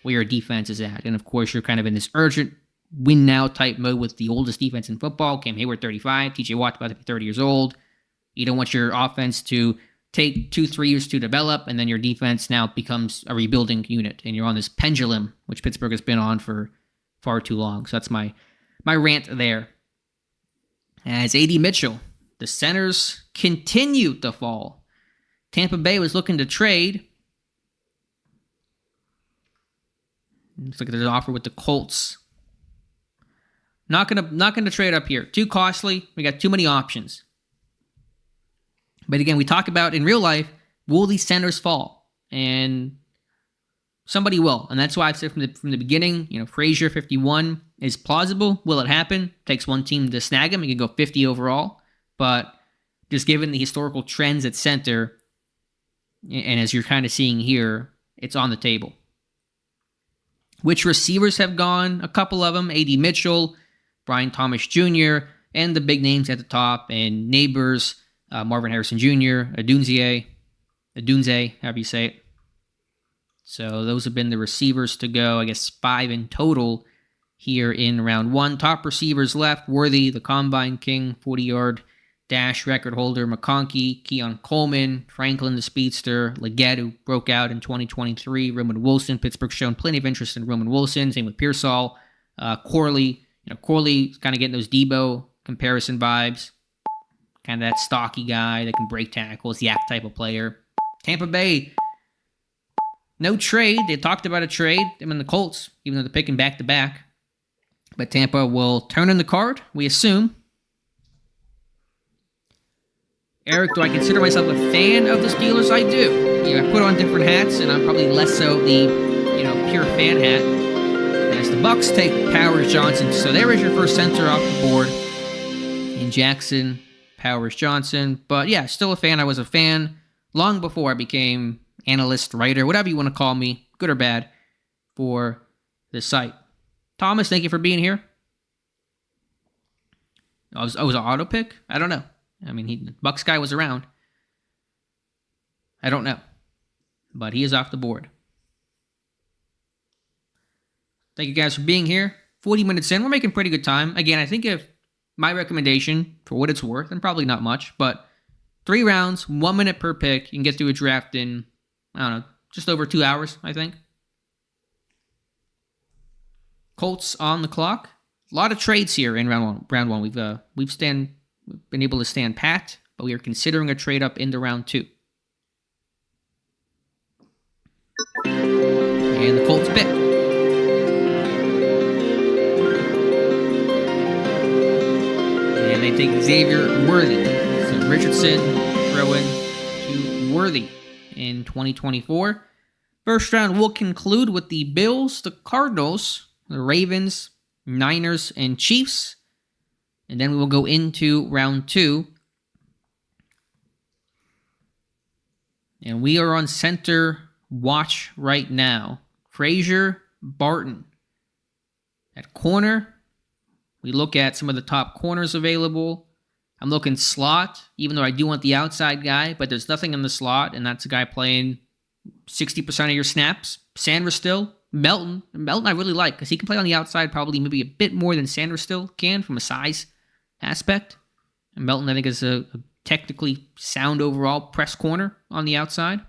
where your defense is at. And of course, you're kind of in this urgent win now type mode with the oldest defense in football. Cam Hayward, 35. TJ Watt, about to be 30 years old. You don't want your offense to take 2-3 years to develop, and then your defense now becomes a rebuilding unit, and you're on this pendulum, which Pittsburgh has been on for far too long. So that's my rant there. As A.D. Mitchell, the centers continue to fall. Tampa Bay was looking to trade. Looks like there's an offer with the Colts. Not gonna trade up here. Too costly. We got too many options. But again, we talk about in real life, will these centers fall? And somebody will. And that's why I've said from the beginning, Frazier 51 is plausible. Will it happen? Takes one team to snag him. He can go 50 overall. But just given the historical trends at center, and as you're kind of seeing here, it's on the table. Which receivers have gone? A couple of them. A.D. Mitchell, Brian Thomas Jr., and the big names at the top, and Neighbors, Marvin Harrison Jr., Adunze, however you say it. So those have been the receivers to go. I guess 5 in total here in round 1. Top receivers left: Worthy, the Combine King, 40-yard dash record holder; McConkey, Keon Coleman, Franklin, the speedster; Leggett, who broke out in 2023; Roman Wilson. Pittsburgh's shown plenty of interest in Roman Wilson. Same with Pearsall. Corley. Corley's kind of getting those Debo comparison vibes. Kind of that stocky guy that can break tackles, yak type of player. Tampa Bay, no trade. They talked about a trade, them and the Colts, even though they're picking back-to-back. But Tampa will turn in the card, we assume. Eric, do I consider myself a fan of the Steelers? I do. I put on different hats, and I'm probably less so the, pure fan hat. As the Bucks take Powers Johnson. So there is your first center off the board in Jackson, Powers Johnson. But yeah, still a fan. I was a fan long before I became analyst, writer, whatever you want to call me, good or bad, for the site. Thomas, thank you for being here. was an auto pick? I don't know. I mean, Bucks guy was around. I don't know. But he is off the board. Thank you guys for being here. 40 minutes in. We're making pretty good time. Again, I think if my recommendation, for what it's worth, and probably not much, but 3 rounds, 1 minute per pick. You can get through a draft in, I don't know, just over 2 hours, I think. Colts on the clock. A lot of trades here in round one. We've been able to stand pat, but we are considering a trade up into round 2. And the Colts pick. And they take Xavier Worthy. So Richardson throw in to Worthy in 2024. First round will conclude with the Bills, the Cardinals, the Ravens, Niners, and Chiefs. And then we will go into round 2. And we are on center watch right now. Frazier, Barton. At corner, we look at some of the top corners available. I'm looking slot, even though I do want the outside guy, but there's nothing in the slot, and that's a guy playing 60% of your snaps. Sanders still. Melton I really like, because he can play on the outside probably maybe a bit more than Sanders still can from a size aspect. And Melton, I think, is a technically sound overall press corner on the outside.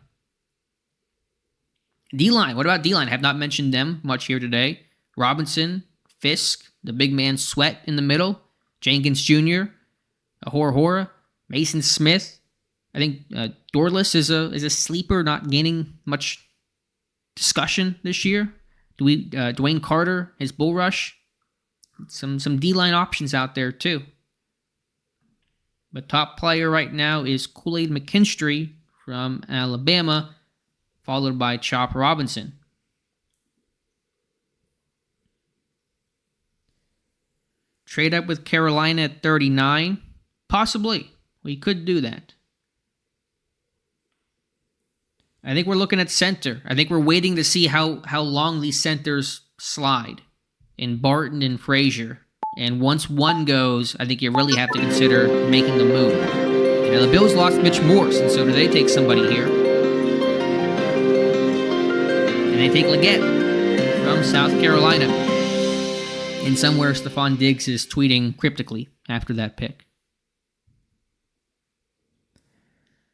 D-line. What about D-line? I have not mentioned them much here today. Robinson, Fisk, the big man Sweat in the middle, Jenkins Jr., Ahora, Mason Smith. I think Dorless is a sleeper, not gaining much discussion this year. Dwayne Carter, his bull rush. Some D-line options out there too. But top player right now is Kool-Aid McKinstry from Alabama, followed by Chop Robinson. Trade up with Carolina at 39. Possibly. We could do that. I think we're looking at center. I think we're waiting to see how long these centers slide in Barton and Frazier. And once one goes, I think you really have to consider making a move. You know, the Bills lost Mitch Morse, and so do they take somebody here. And they take Leggett from South Carolina. And somewhere Stephon Diggs is tweeting cryptically after that pick.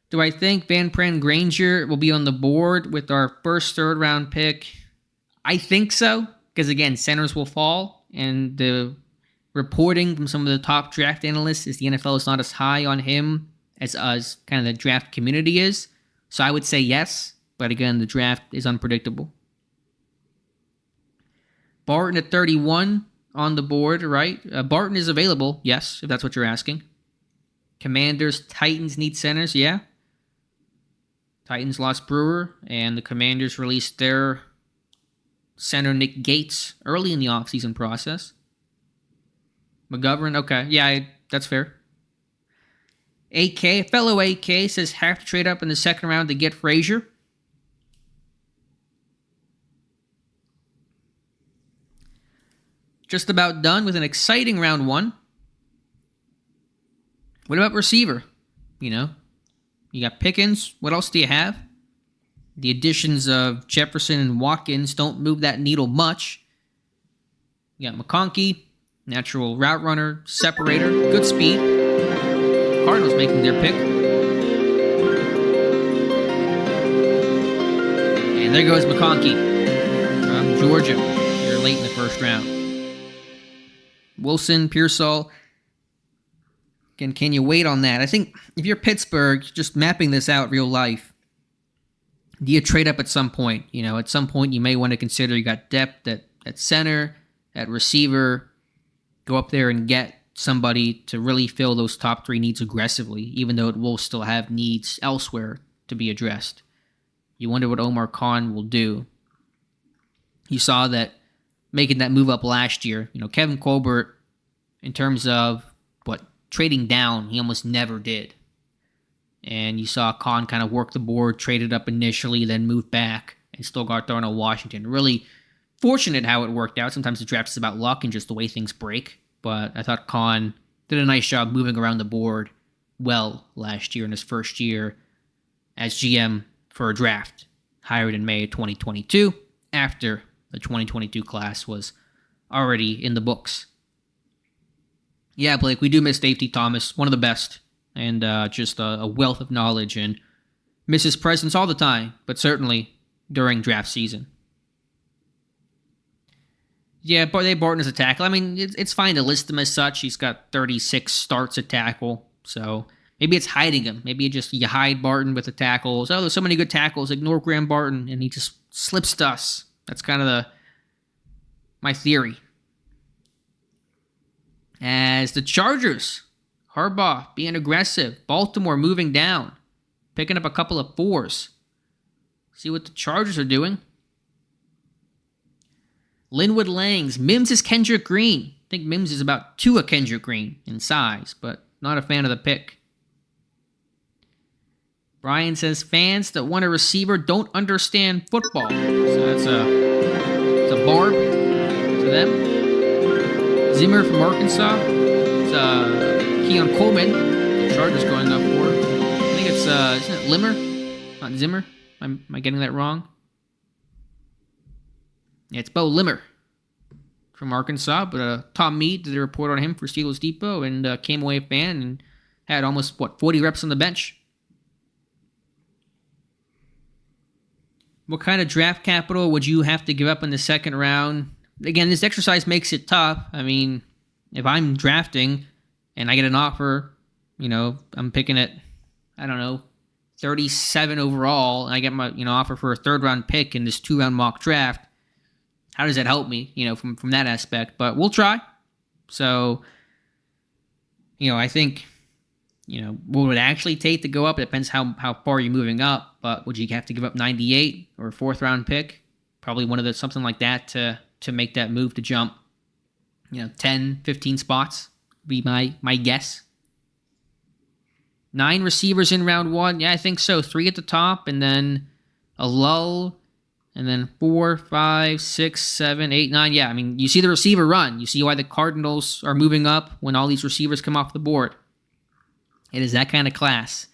Do I think Van Pran Granger will be on the board with our first third round pick? I think so, because again, centers will fall, and the reporting from some of the top draft analysts is the NFL is not as high on him as kind of the draft community is. So I would say yes, but again, the draft is unpredictable. Barton at 31 on the board, right? Barton is available, yes, if that's what you're asking. Commanders, Titans need centers, yeah. Titans lost Brewer, and the Commanders released their center Nick Gates early in the offseason process. McGovern, okay, yeah, that's fair. AK, fellow AK says have to trade up in the second round to get Frazier. Just about done with an exciting round 1. What about receiver? You know, you got Pickens. What else do you have? The additions of Jefferson and Watkins don't move that needle much. You got McConkey, natural route runner, separator, good speed. Cardinals making their pick. And there goes McConkey from Georgia here late in the first round. Wilson, Pearsall. Can you wait on that? I think if you're Pittsburgh, just mapping this out real life, do you trade up at some point? You know, at some point you may want to consider you got depth at center, at receiver. Go up there and get somebody to really fill those top 3 needs aggressively, even though it will still have needs elsewhere to be addressed. You wonder what Omar Khan will do. You saw that making that move up last year. You know, Kevin Colbert, in terms of trading down, he almost never did. And you saw Khan kind of work the board, traded up initially, then moved back, and still got thrown to Washington. Really fortunate how it worked out. Sometimes the draft is about luck and just the way things break. But I thought Khan did a nice job moving around the board well last year in his first year as GM for a draft hired in May of 2022 after the 2022 class was already in the books. Yeah, Blake, we do miss Dave T. Thomas, one of the best, and just a wealth of knowledge, and miss his presence all the time, but certainly during draft season. Yeah, but Dave Barton is a tackle. I mean, it's fine to list him as such. He's got 36 starts at tackle, so maybe it's hiding him. Maybe you hide Barton with the tackles. Oh, there's so many good tackles. Ignore Graham Barton, and he just slips to us. That's kind of my theory. As the Chargers, Harbaugh being aggressive, Baltimore moving down, picking up a couple of 4s. See what the Chargers are doing. Linwood Langs, Mims is Kendrick Green. I think Mims is about 2 of Kendrick Green in size, but not a fan of the pick. Brian says fans that want a receiver don't understand football. So that's a barb to them. Zimmer from Arkansas. It's Keon Coleman. The Chargers going up for. I think it's isn't it Limmer? Not Zimmer. Am I getting that wrong? Yeah, it's Bo Limmer from Arkansas, but Tom Mead did a report on him for Steelers Depot and came away a fan and had almost, 40 reps on the bench. What kind of draft capital would you have to give up in the second round? Again, this exercise makes it tough. I mean, if I'm drafting and I get an offer, I'm picking at, 37 overall, and I get my, offer for a third-round pick in this 2-round mock draft, how does that help me, from that aspect? But we'll try. So, I think, what would it actually take to go up? It depends how far you're moving up. But would you have to give up 98 or a 4th-round pick? Probably something like that to make that move to jump, 10, 15 spots be my guess. 9 receivers in round 1. Yeah, I think so. 3 at the top, and then a lull. And then 4, 5, 6, 7, 8, 9. Yeah, I mean, you see the receiver run. You see why the Cardinals are moving up when all these receivers come off the board. It is that kind of class.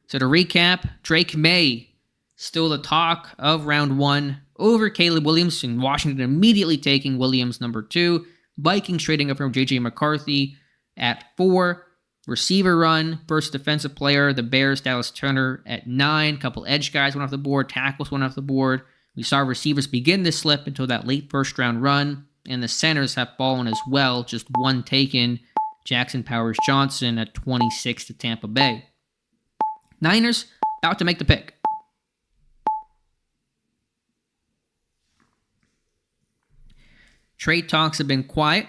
So to recap, Drake May, still the talk of round 1 over Caleb Williams, and Washington immediately taking Williams number 2. Vikings trading up from J.J. McCarthy at 4. Receiver run, first defensive player, the Bears, Dallas Turner at 9. Couple edge guys went off the board. Tackles went off the board. We saw receivers begin to slip until that late first-round run, and the centers have fallen as well, just 1 taken, Jackson Powers Johnson at 26 to Tampa Bay. Niners about to make the pick. Trade talks have been quiet.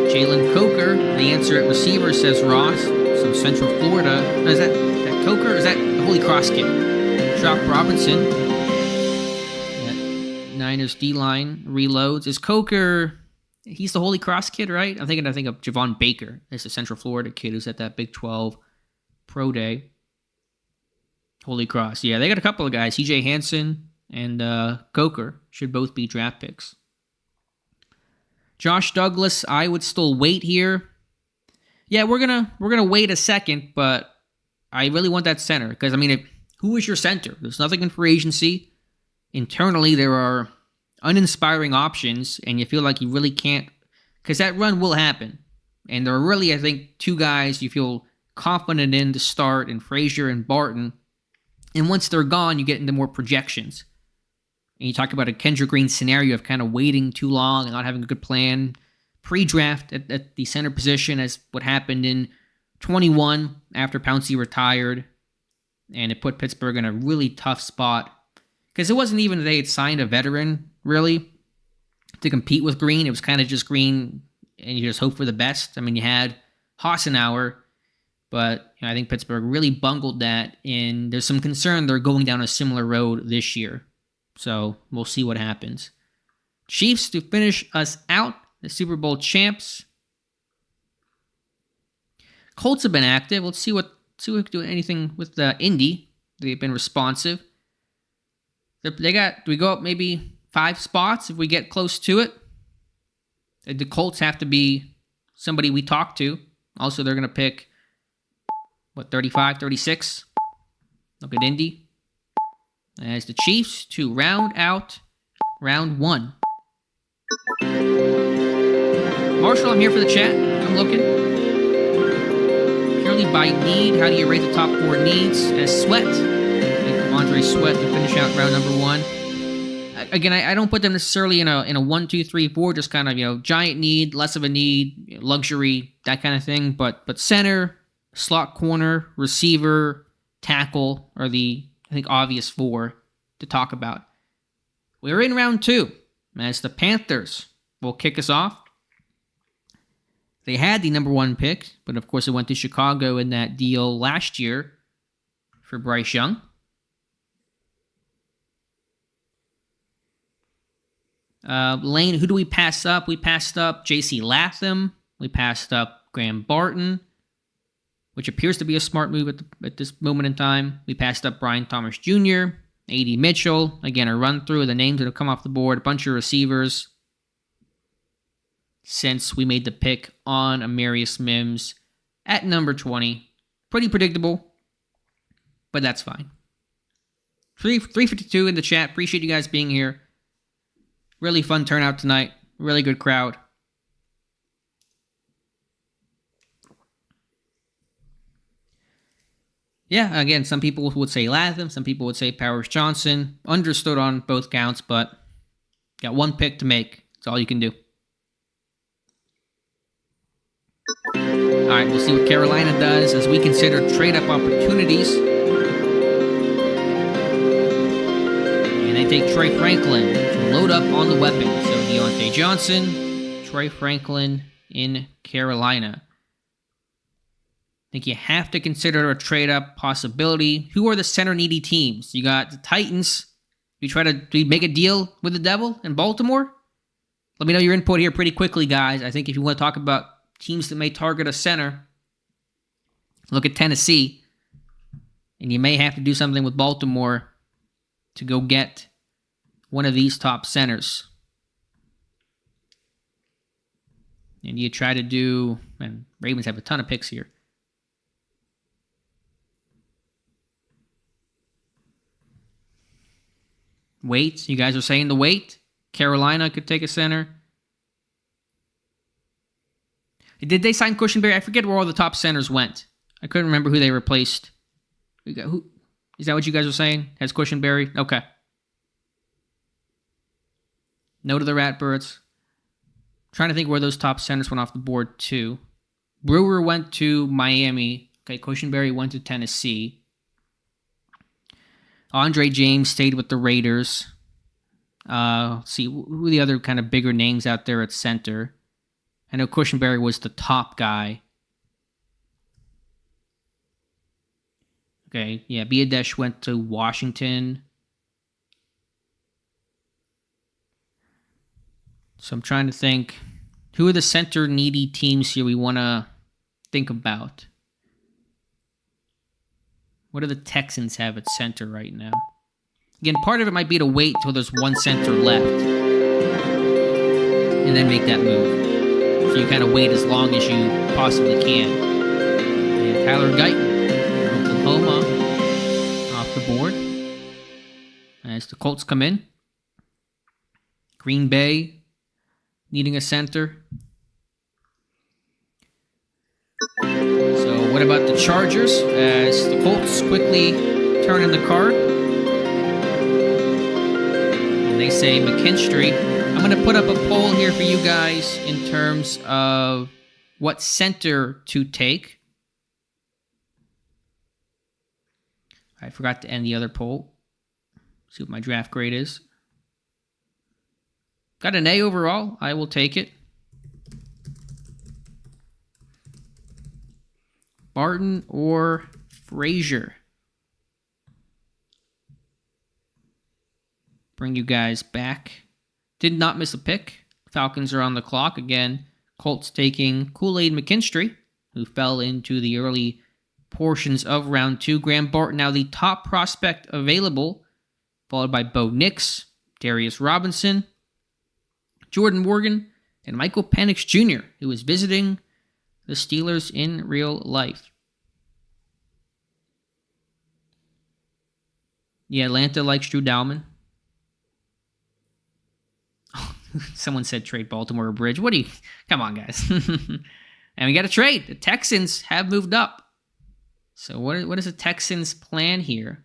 Jalen Coker, the answer at receiver, says Ross. Some Central Florida. Is that Coker? Or is that the Holy Cross kid? Jock Robinson. That Niners D-line reloads. Is Coker... He's the Holy Cross kid, right? I think of Javon Baker. That's the Central Florida kid who's at that Big 12 Pro Day. Holy Cross. Yeah, they got a couple of guys. C.J. Hansen and Coker should both be draft picks. Josh Douglas, I would still wait here. Yeah, we're gonna wait a second, but I really want that center because who is your center? There's nothing in free agency. Internally, there are uninspiring options, and you feel like you really can't, because that run will happen. And there are really, I think, 2 guys you feel confident in to start, in Frazier and Barton. And once they're gone, you get into more projections. And you talk about a Kendrick Green scenario of kind of waiting too long and not having a good plan pre-draft at the center position, as what happened in 21 after Pouncey retired. And it put Pittsburgh in a really tough spot. Because it wasn't even that they had signed a veteran, really, to compete with Green. It was kind of just Green, and you just hope for the best. You had Hassenauer, but I think Pittsburgh really bungled that, and there's some concern they're going down a similar road this year. So we'll see what happens. Chiefs to finish us out, the Super Bowl champs. Colts have been active. Let's see what if we can do anything with Indy. They've been responsive. We go up maybe 5 spots if we get close to it. The Colts have to be somebody we talk to. Also, they're going to pick, 35, 36? Look at Indy. As the Chiefs to round out round 1. Marshall, I'm here for the chat. I'm looking. Purely by need, how do you rate the top 4 needs? As Sweat. I think Andre Sweat to finish out round number 1. Again, I don't put them necessarily in a 1, 2, 3, 4, just kind of, giant need, less of a need, luxury, that kind of thing. But center, slot corner, receiver, tackle are the, I think, obvious 4 to talk about. We're in round 2, as the Panthers will kick us off. They had the number 1 pick, but of course it went to Chicago in that deal last year for Bryce Young. Lane, who do we pass up? We passed up J.C. Latham. We passed up Graham Barton, which appears to be a smart move at this moment in time. We passed up Brian Thomas Jr., A.D. Mitchell. Again, a run through of the names that have come off the board. A bunch of receivers since we made the pick on Amarius Mims at number 20. Pretty predictable, but that's fine. 352 in the chat. Appreciate you guys being here. Really fun turnout tonight. Really good crowd. Yeah, again, some people would say Latham. Some people would say Powers Johnson. Understood on both counts, but got 1 pick to make. That's all you can do. All right, we'll see what Carolina does as we consider trade-up opportunities. And they take Troy Franklin to load up on the weapon. So Deontay Johnson, Troy Franklin in Carolina. I think you have to consider a trade-up possibility. Who are the center-needy teams? You got the Titans. You try to make a deal with the Devil in Baltimore? Let me know your input here pretty quickly, guys. I think if you want to talk about teams that may target a center, look at Tennessee. And you may have to do something with Baltimore to go get one of these top centers. And you try to do, and Ravens have a ton of picks here. Wait, you guys are saying the wait? Carolina could take a center. Did they sign Cushenberry? I forget where all the top centers went. I couldn't remember who they replaced. Who? Is that what you guys are saying? Has Cushenberry? Okay. No to the Ratbirds. Trying to think where those top centers went off the board too. Brewer went to Miami. Okay, Cushenberry went to Tennessee. Andre James stayed with the Raiders. Let's see, who are the other kind of bigger names out there at center? I know Cushenberry was the top guy. Okay, yeah, Biadesh went to Washington. So I'm trying to think, who are the center-needy teams here we want to think about? What do the Texans have at center right now? Again, part of it might be to wait until there's 1 center left and then make that move. So you kind of wait as long as you possibly can. And Tyler Guyton, Oklahoma, off the board. As the Colts come in. Green Bay needing a center. So what about the Chargers? As the Colts quickly turn in the card. And they say McKinstry. I'm going to put up a poll here for you guys in terms of what center to take. I forgot to end the other poll. See what my draft grade is. Got an A overall. I will take it. Barton or Frazier? Bring you guys back. Did not miss a pick. Falcons are on the clock again. Colts taking Kool-Aid McKinstry, who fell into the early portions of round 2. Graham Barton, now the top prospect available, followed by Bo Nix, Darius Robinson, Jordan Morgan, and Michael Penix Jr., who is visiting the Steelers in real life. Yeah, Atlanta likes Drew Dalman. Someone said trade Baltimore or Bridge. What do you... Come on, guys. And we got a trade. The Texans have moved up. So what is the Texans' plan here?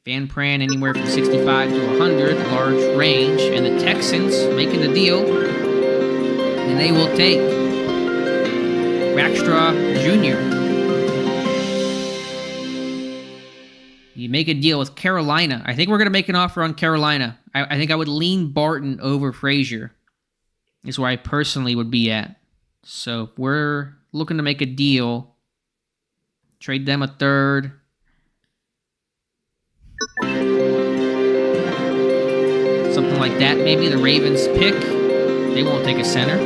Van Pran anywhere from 65 to 100, large range. And the Texans making the deal. And they will take Rackstraw Jr. You make a deal with Carolina. I think we're going to make an offer on Carolina. I think I would lean Barton over Frazier. Is where I personally would be at. So we're looking to make a deal. Trade them a third. Something like that. Maybe the Ravens pick. They won't take a center.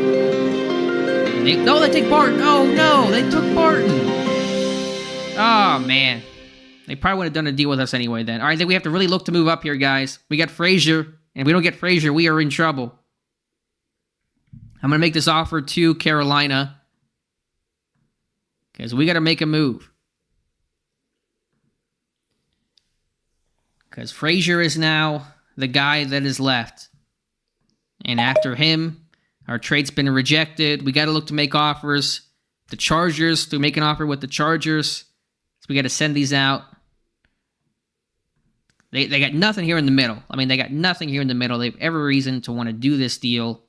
They take Barton. Oh, no. They took Barton. Oh, man. They probably would have done a deal with us anyway then. All right, then we have to really look to move up here, guys. We got Frazier. And if we don't get Frazier, we are in trouble. I'm going to make this offer to Carolina. Because we got to make a move. Because Frazier is now the guy that is left. And after him, our trade's been rejected. We got to look to make offers. The Chargers, to make an offer with the Chargers. So we got to send these out. They got nothing here in the middle. I mean, they got nothing here in the middle. They have every reason to want to do this deal.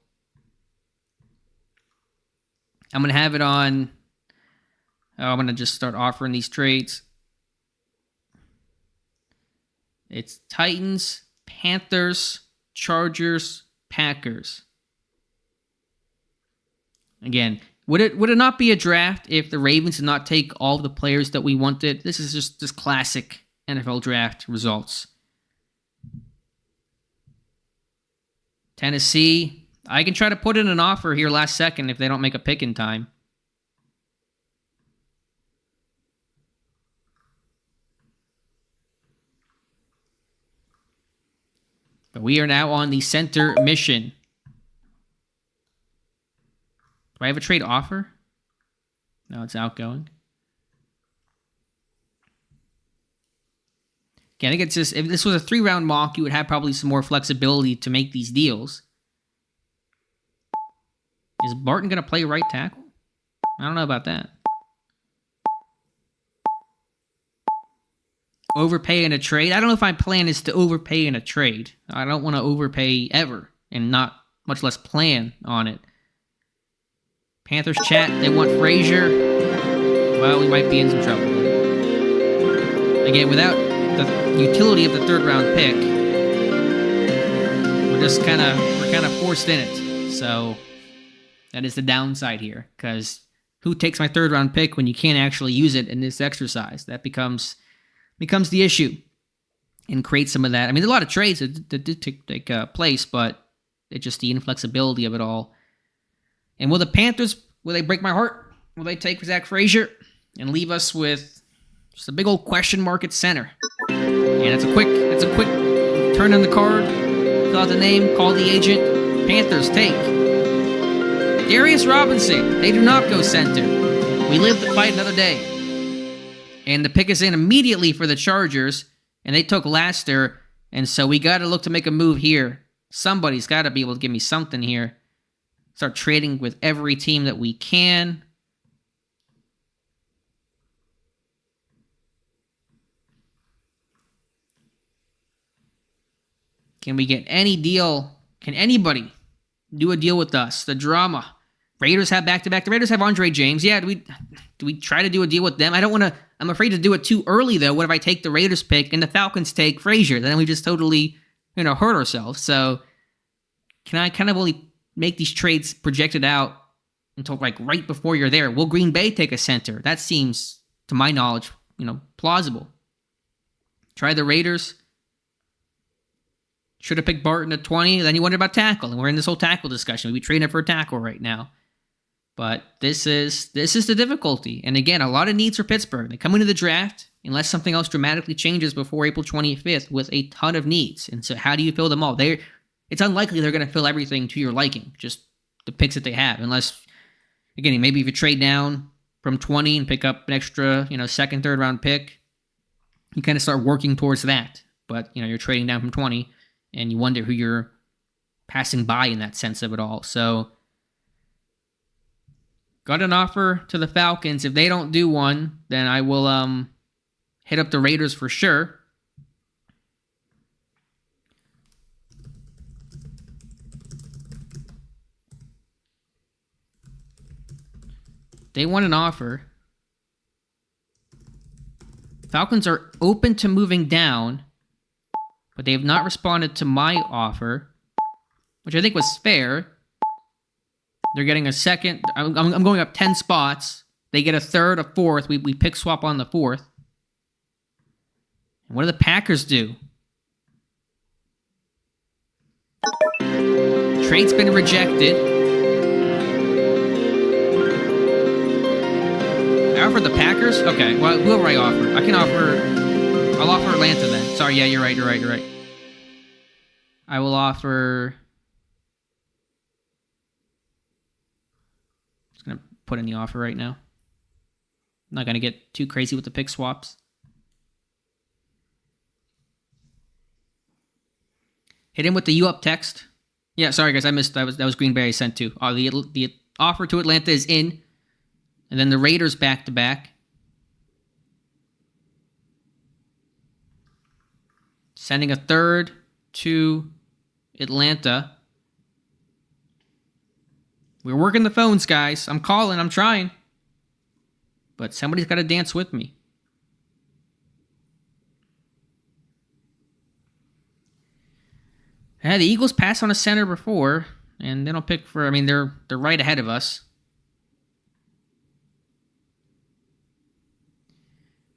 I'm going to have it on... I'm going to just start offering these trades. It's Titans, Panthers, Chargers, Packers. Again, would it not be a draft if the Ravens did not take all the players that we wanted? This is just classic NFL draft results. Tennessee, I can try to put in an offer here last second if they don't make a pick in time. But we are now on the center mission. Do I have a trade offer? No, it's outgoing. Okay, I think it's just, if this was a 3-round mock, you would have probably some more flexibility to make these deals. Is Barton going to play right tackle? I don't know about that. Overpay in a trade? I don't know if my plan is to overpay in a trade. I don't want to overpay ever and not much less plan on it. Panthers chat, they want Frazier. Well, we might be in some trouble. Again, without the utility of the 3rd round pick, we're kind of forced in it. So that is the downside here, because who takes my 3rd round pick when you can't actually use it in this exercise? That becomes the issue, and create some of that. I mean, there's a lot of trades that did take place, but it's just the inflexibility of it all. And will the Panthers, will they break my heart? Will they take Zach Frazier and leave us with just a big old question mark at center? And it's a quick turn on the card, fill out the name, call the agent. Panthers take Darius Robinson. They do not go center. We live to fight another day. And the pick is in immediately for the Chargers, and they took Laster, and so we got to look to make a move here. Somebody's got to be able to give me something here. Start trading with every team that we can. Can we get any deal? Can anybody do a deal with us? The drama. Raiders have back-to-back. The Raiders have Andre James. Yeah, do we try to do a deal with them? I don't want to. I'm afraid to do it too early, though. What if I take the Raiders pick and the Falcons take Frazier? Then we just totally, hurt ourselves. So can I kind of only make these trades projected out until right before you're there? Will Green Bay take a center? That seems, to my knowledge, plausible. Try the Raiders. Should have picked Barton at 20. Then you wondered about tackle, and we're in this whole tackle discussion. We'd be trading it for a tackle right now. But this is the difficulty. And again, a lot of needs for Pittsburgh. They come into the draft, unless something else dramatically changes before April 25th, with a ton of needs. And so how do you fill them all? It's unlikely they're going to fill everything to your liking, just the picks that they have. Unless, again, maybe if you trade down from 20 and pick up an extra, second, third round pick, you kind of start working towards that. But, you're trading down from 20, and you wonder who you're passing by in that sense of it all. So, got an offer to the Falcons. If they don't do one, then I will hit up the Raiders for sure. They want an offer. Falcons are open to moving down, but they have not responded to my offer, which I think was fair. They're getting a second. I'm going up 10 spots. They get a third, a fourth. We pick swap on the fourth. And what do the Packers do? Trade's been rejected. I offered the Packers? Okay, well, whoever I offer. I'll offer Atlanta then. Sorry, yeah, you're right. I will offer... Gonna put in the offer right now. I'm not gonna get too crazy with the pick swaps. Hit him with the "you up" text. Yeah, sorry guys, I missed. That was Greenberry sent to. The offer to Atlanta is in, and then the Raiders back to back. Sending a third to Atlanta. We're working the phones, guys. I'm calling. I'm trying. But somebody's got to dance with me. The Eagles passed on a center before, and they don't pick for... they're right ahead of us.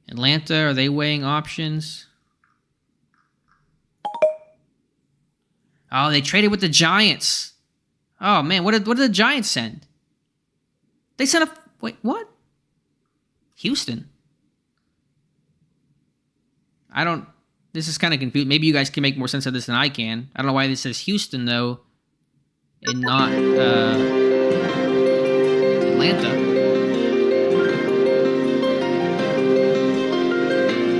Atlanta, are they weighing options? Oh, they traded with the Giants. Oh, man, what did the Giants send? They sent a... Wait, what? Houston. I don't... This is kind of confusing. Maybe you guys can make more sense of this than I can. I don't know why this says Houston, though, and not Atlanta.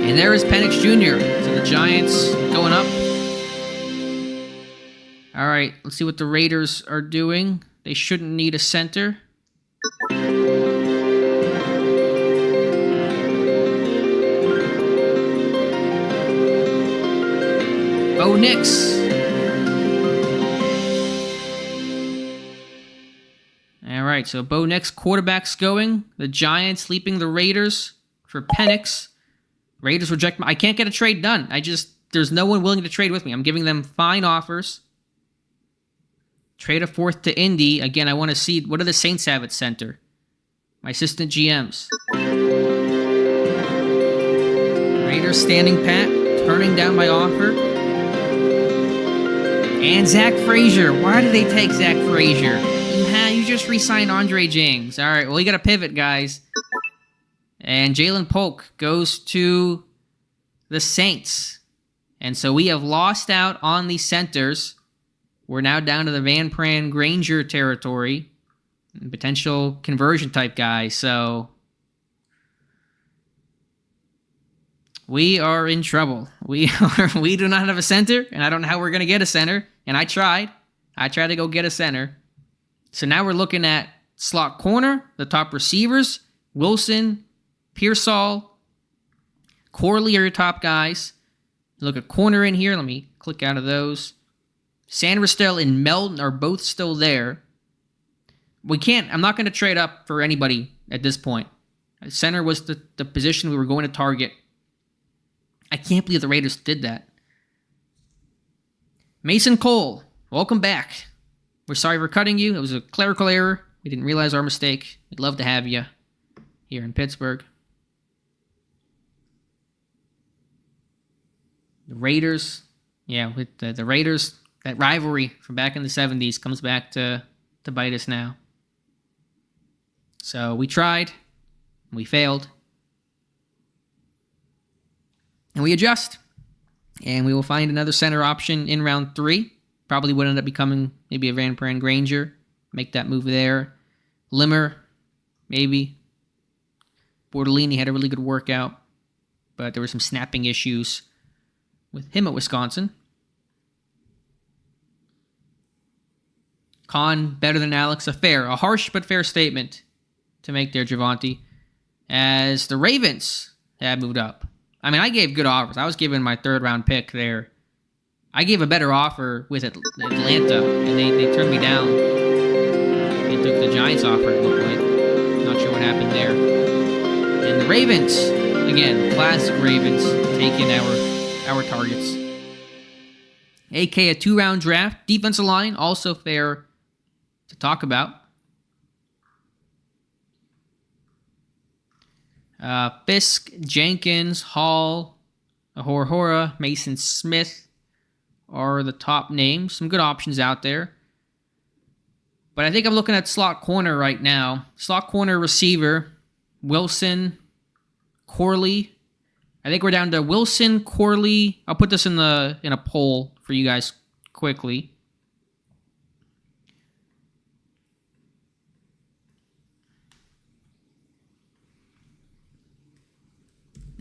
And there is Penix Jr. So the Giants going up. All right, let's see what the Raiders are doing. They shouldn't need a center. Bo Nix. All right, so Bo Nix, quarterback's going. The Giants leaping the Raiders for Penix. Raiders reject I can't get a trade done. There's no one willing to trade with me. I'm giving them fine offers. Trade a fourth to Indy. Again, I want to see, what do the Saints have at center? My assistant GMs. Raiders standing pat, turning down my offer. And Zach Frazier. Why did they take Zach Frazier? You just re-signed Andre James. All right, well, you got to pivot, guys. And Jalen Polk goes to the Saints. And so we have lost out on the centers. We're now down to the Van Pran Granger territory. Potential conversion type guy. So we are in trouble. We do not have a center, and I don't know how we're going to get a center. And I tried to go get a center. So now we're looking at slot corner, the top receivers, Wilson, Pearsall, Corley are your top guys. Look at corner in here. Let me click out of those. Sandersdale and Melton are both still there. I'm not going to trade up for anybody at this point. Center was the position we were going to target. I can't believe the Raiders did that. Mason Cole, welcome back. We're sorry for cutting you. It was a clerical error. We didn't realize our mistake. We'd love to have you here in Pittsburgh. The Raiders, with the Raiders, that rivalry from back in the 70s comes back to bite us now. So we tried, we failed, and we adjust. And we will find another center option in round 3. Probably would end up becoming maybe a Van Pran Granger. Make that move there. Limmer, maybe. Bortolini had a really good workout, but there were some snapping issues with him at Wisconsin. Kahn better than Alex. A harsh but fair statement to make there, Javonte. As the Ravens have moved up. I mean, I gave good offers. I was given my 3rd-round pick there. I gave a better offer with Atlanta, and they turned me down. They took the Giants offer, it looked like. Not sure what happened there. And the Ravens, again, classic Ravens, taking our targets. AK, a 2-round draft. Defensive line, also fair to talk about. Fisk, Jenkins, Hall, Ahorhora, Mason Smith are the top names. Some good options out there. But I think I'm looking at slot corner right now. Slot corner receiver, Wilson, Corley. I think we're down to Wilson, Corley. I'll put this in a poll for you guys quickly.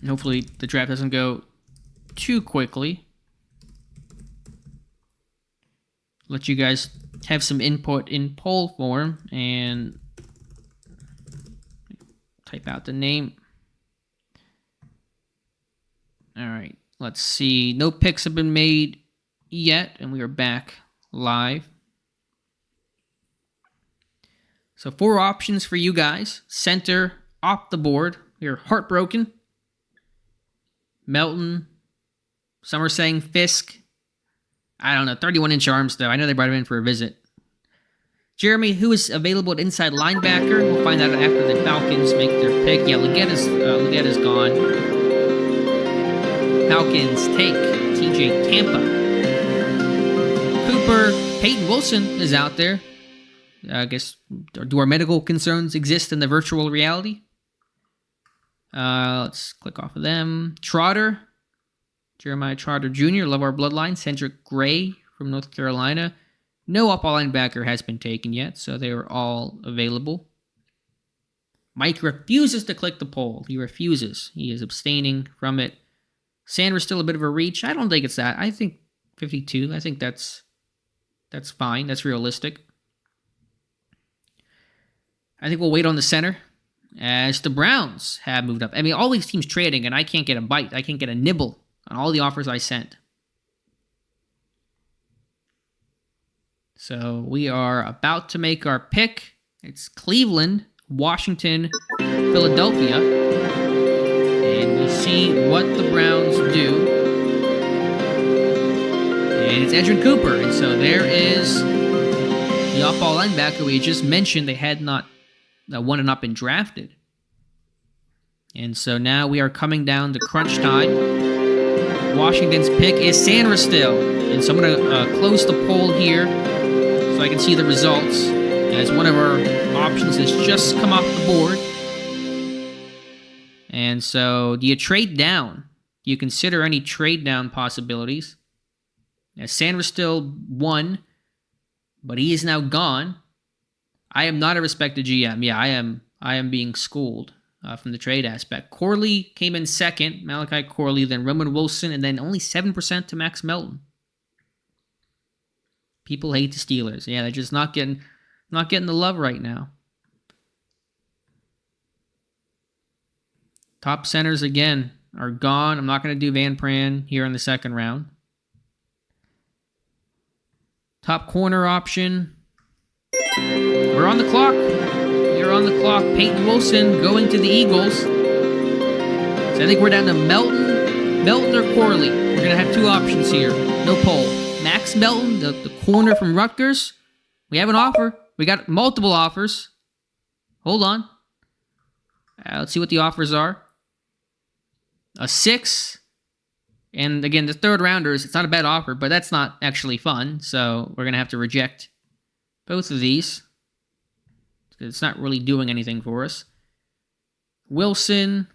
And hopefully the draft doesn't go too quickly. Let you guys have some input in poll form and type out the name. All right, let's see. No picks have been made yet, and we are back live. So 4 options for you guys. Center off the board. We are heartbroken. Melton. Some are saying Fisk. I don't know. 31-inch arms, though. I know they brought him in for a visit. Jeremy, who is available at inside linebacker? We'll find out after the Falcons make their pick. Yeah, Legetta's gone. Falcons take TJ Tampa. Cooper, Peyton Wilson is out there. I guess, do our medical concerns exist in the virtual reality? Let's click off of them. Trotter, Jeremiah Trotter Jr., love our bloodline. Cedric Gray from North Carolina. No up-all linebacker has been taken yet, so they are all available. Mike refuses to click the poll. He refuses. He is abstaining from it. Sanders still a bit of a reach. I don't think it's that. I think 52. I think that's fine. That's realistic. I think we'll wait on the center as the Browns have moved up. I mean, all these teams trading, and I can't get a bite. I can't get a nibble on all the offers I sent. So we are about to make our pick. It's Cleveland, Washington, Philadelphia. And we'll see what the Browns do. And it's Edgerrin Cooper. And so there is the off-ball linebacker we just mentioned. They had not not been drafted. And so now we are coming down to crunch time. Washington's pick is Sanders still. And so I'm going to close the poll here so I can see the results, as one of our options has just come off the board. And so, do you trade down? Do you consider any trade down possibilities? Now, Sanders still won, but he is now gone. I am not a respected GM. Yeah, I am being schooled from the trade aspect. Corley came in second, Malachi Corley, then Roman Wilson, and then only 7% to Max Melton. People hate the Steelers. Yeah, they're just not getting the love right now. Top centers again are gone. I'm not going to do Van Pran here in the second round. Top corner option. We're on the clock. We're on the clock. Peyton Wilson going to the Eagles. So I think we're down to Melton or Corley. We're going to have 2 options here. No poll. Max Melton, the corner from Rutgers. We have an offer. We got multiple offers. Hold on. Let's see what the offers are. A 6. And again, the third rounders, it's not a bad offer, but that's not actually fun. So we're going to have to reject both of these. It's not really doing anything for us. Wilson.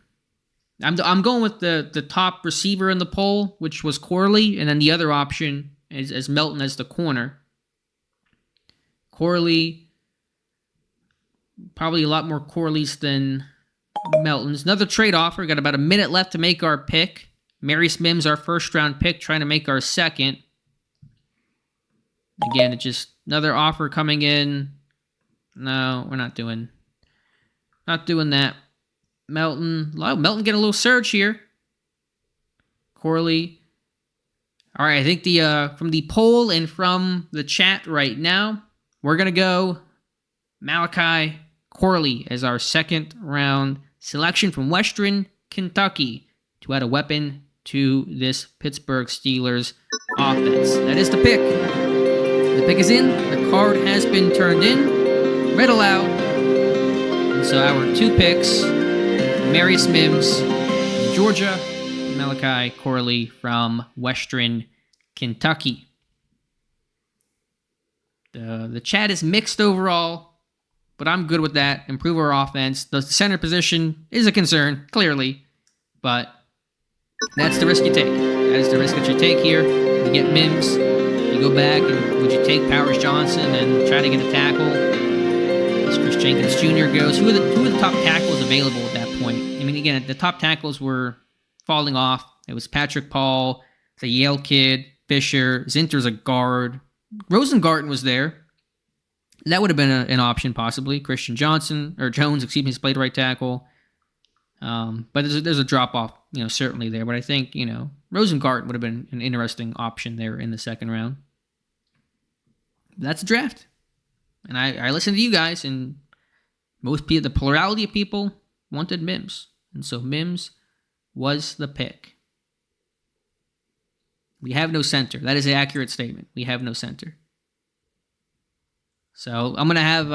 I'm going with the top receiver in the poll, which was Corley, and then the other option is Melton as the corner. Corley, probably a lot more Corleys than Meltons. Another trade offer. Got about a minute left to make our pick. Marius Mims, our first-round pick, trying to make our second. Again, it's just another offer coming in. No, we're not doing that. Melton getting a little surge here. Corley. All right, I think from the poll and from the chat right now, we're gonna go Malachi Corley as our second-round selection from Western Kentucky to add a weapon to this Pittsburgh Steelers offense. That is the pick. The pick is in. The card has been turned in. Read aloud. And so our 2 picks, Marius Mims from Georgia, Malachi Corley from Western Kentucky. The chat is mixed overall, but I'm good with that. Improve our offense. The center position is a concern, clearly, but that's the risk you take. That is the risk that you take here. You get Mims. You go back, and would you take Powers Johnson and try to get a tackle as Chris Jenkins Jr. goes? Who are the top tackles available at that point? I mean, again, the top tackles were falling off. It was Patrick Paul, the Yale kid, Fisher, Zinter's a guard. Rosengarten was there. That would have been an option, possibly. Christian Jones, he's played right tackle. But there's a drop-off, certainly there. But I think, Rosengarten would have been an interesting option there in the second round. That's a draft. And I listened to you guys, and most people, the plurality of people, wanted Mims. And so Mims was the pick. We have no center. That is an accurate statement. We have no center. So I'm gonna have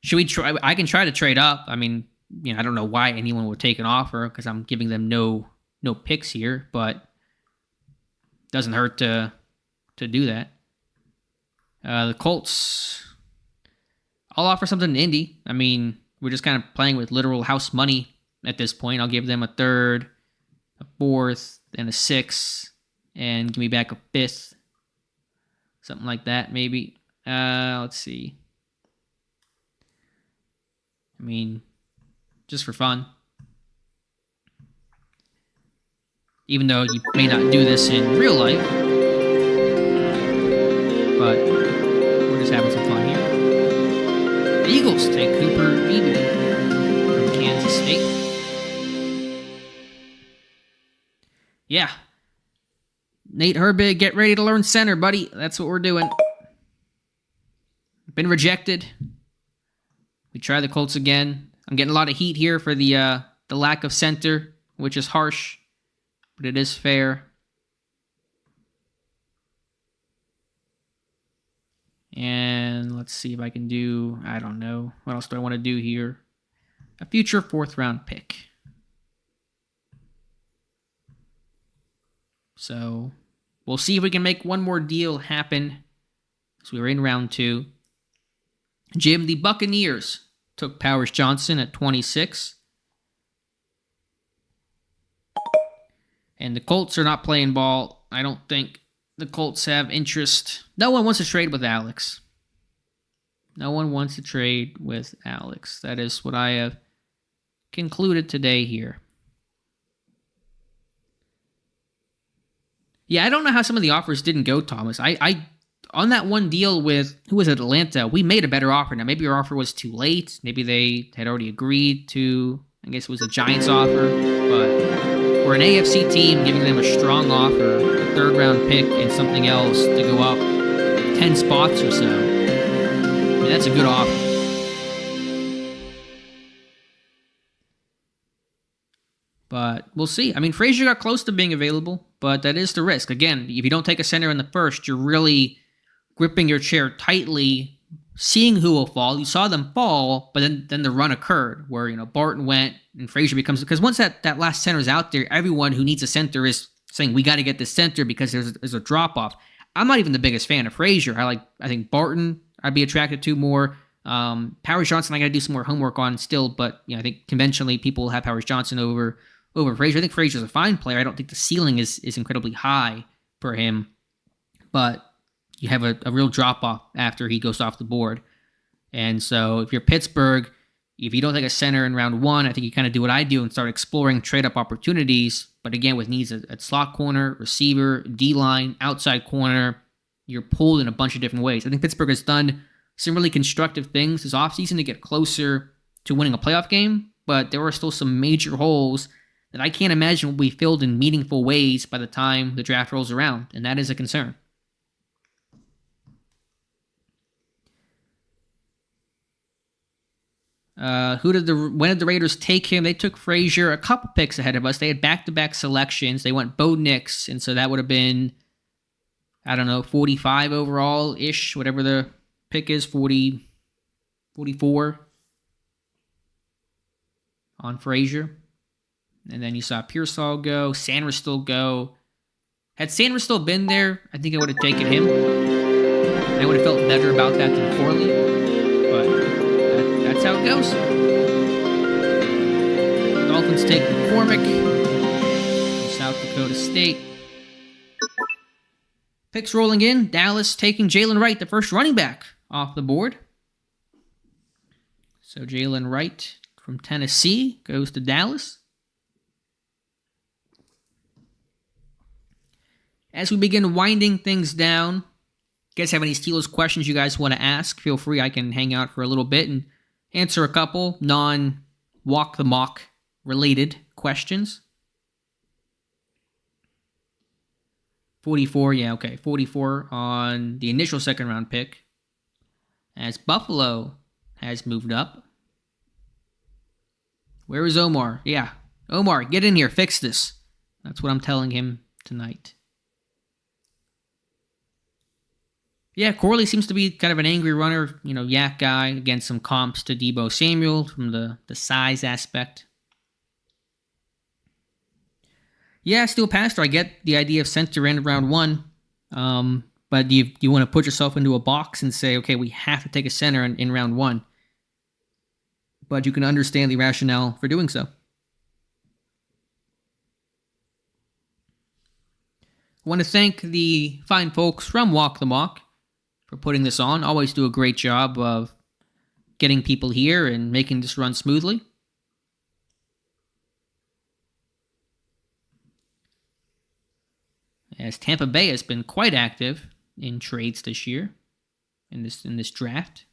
should we try? I can try to trade up. I mean, I don't know why anyone would take an offer because I'm giving them no picks here, but it doesn't hurt to do that. The Colts, I'll offer something to Indy. I mean, we're just kind of playing with literal house money at this point. I'll give them a third, a fourth, and a sixth, and give me back a fifth. Something like that, maybe. Let's see. I mean, just for fun. Even though you may not do this in real life. But we're just having some fun here. The Eagles take Cooper Beebe from Kansas State. Yeah. Nate Herbig, get ready to learn center, buddy. That's what we're doing. Been rejected. We try the Colts again. I'm getting a lot of heat here for the lack of center, which is harsh, but it is fair. And let's see if I can do, I don't know. What else do I want to do here? A future 4th round pick. So we'll see if we can make one more deal happen. So we were in round 2. Jim, the Buccaneers took Powers Johnson at 26. And the Colts are not playing ball. I don't think the Colts have interest. No one wants to trade with Alex. No one wants to trade with Alex. That is what I have concluded today here. Yeah, I don't know how some of the offers didn't go, Thomas. I on that one deal with, who was it, Atlanta, we made a better offer. Now, maybe our offer was too late. Maybe they had already agreed to, I guess it was a Giants offer. But we're an AFC team giving them a strong offer, a 3rd round pick and something else to go up 10 spots or so. I mean, that's a good offer. But we'll see. I mean, Frazier got close to being available, but that is the risk. Again, if you don't take a center in the first, you're really gripping your chair tightly, seeing who will fall. You saw them fall, but then the run occurred where, Barton went and Frazier becomes, because once that last center is out there, everyone who needs a center is saying, we got to get this center because there's a drop-off. I'm not even the biggest fan of Frazier. I think Barton I'd be attracted to more. Powers Johnson, I got to do some more homework on still, but I think conventionally people will have Powers Johnson over Frazier. I think Frazier's a fine player. I don't think the ceiling is incredibly high for him, but you have a real drop off after he goes off the board. And so if you're Pittsburgh, if you don't take a center in round one, I think you kind of do what I do and start exploring trade-up opportunities. But again, with needs at slot corner, receiver, D-line, outside corner, you're pulled in a bunch of different ways. I think Pittsburgh has done some really constructive things this offseason to get closer to winning a playoff game, but there are still some major holes that I can't imagine will be filled in meaningful ways by the time the draft rolls around, and that is a concern. When did the Raiders take him? They took Frazier a couple picks ahead of us. They had back-to-back selections. They went Bo Nix, and so that would have been, 45 overall-ish, whatever the pick is, 40, 44 on Frazier. And then you saw Pearsall go, Sanders still go. Had Sanders still been there, I think I would have taken him. I would have felt better about that than Corley, but that's how it goes. Dolphins take McCormick from South Dakota State. Picks rolling in. Dallas taking Jalen Wright, the first running back, off the board. So Jalen Wright from Tennessee goes to Dallas. As we begin winding things down, you guys have any Steelers questions you guys want to ask? Feel free. I can hang out for a little bit and answer a couple non-walk the mock related questions. 44, yeah, okay. 44 on the initial second round pick. As Buffalo has moved up. Where is Omar? Yeah, Omar, get in here, fix this. That's what I'm telling him tonight. Yeah, Corley seems to be kind of an angry runner, yak guy, against some comps to Deebo Samuel from the size aspect. Yeah, still pastor. I get the idea of center in round one, but do you want to put yourself into a box and say, okay, we have to take a center in round one? But you can understand the rationale for doing so. I want to thank the fine folks from Walk the Mock for putting this on. Always do a great job of getting people here and making this run smoothly. As Tampa Bay has been quite active in trades this year, in this draft.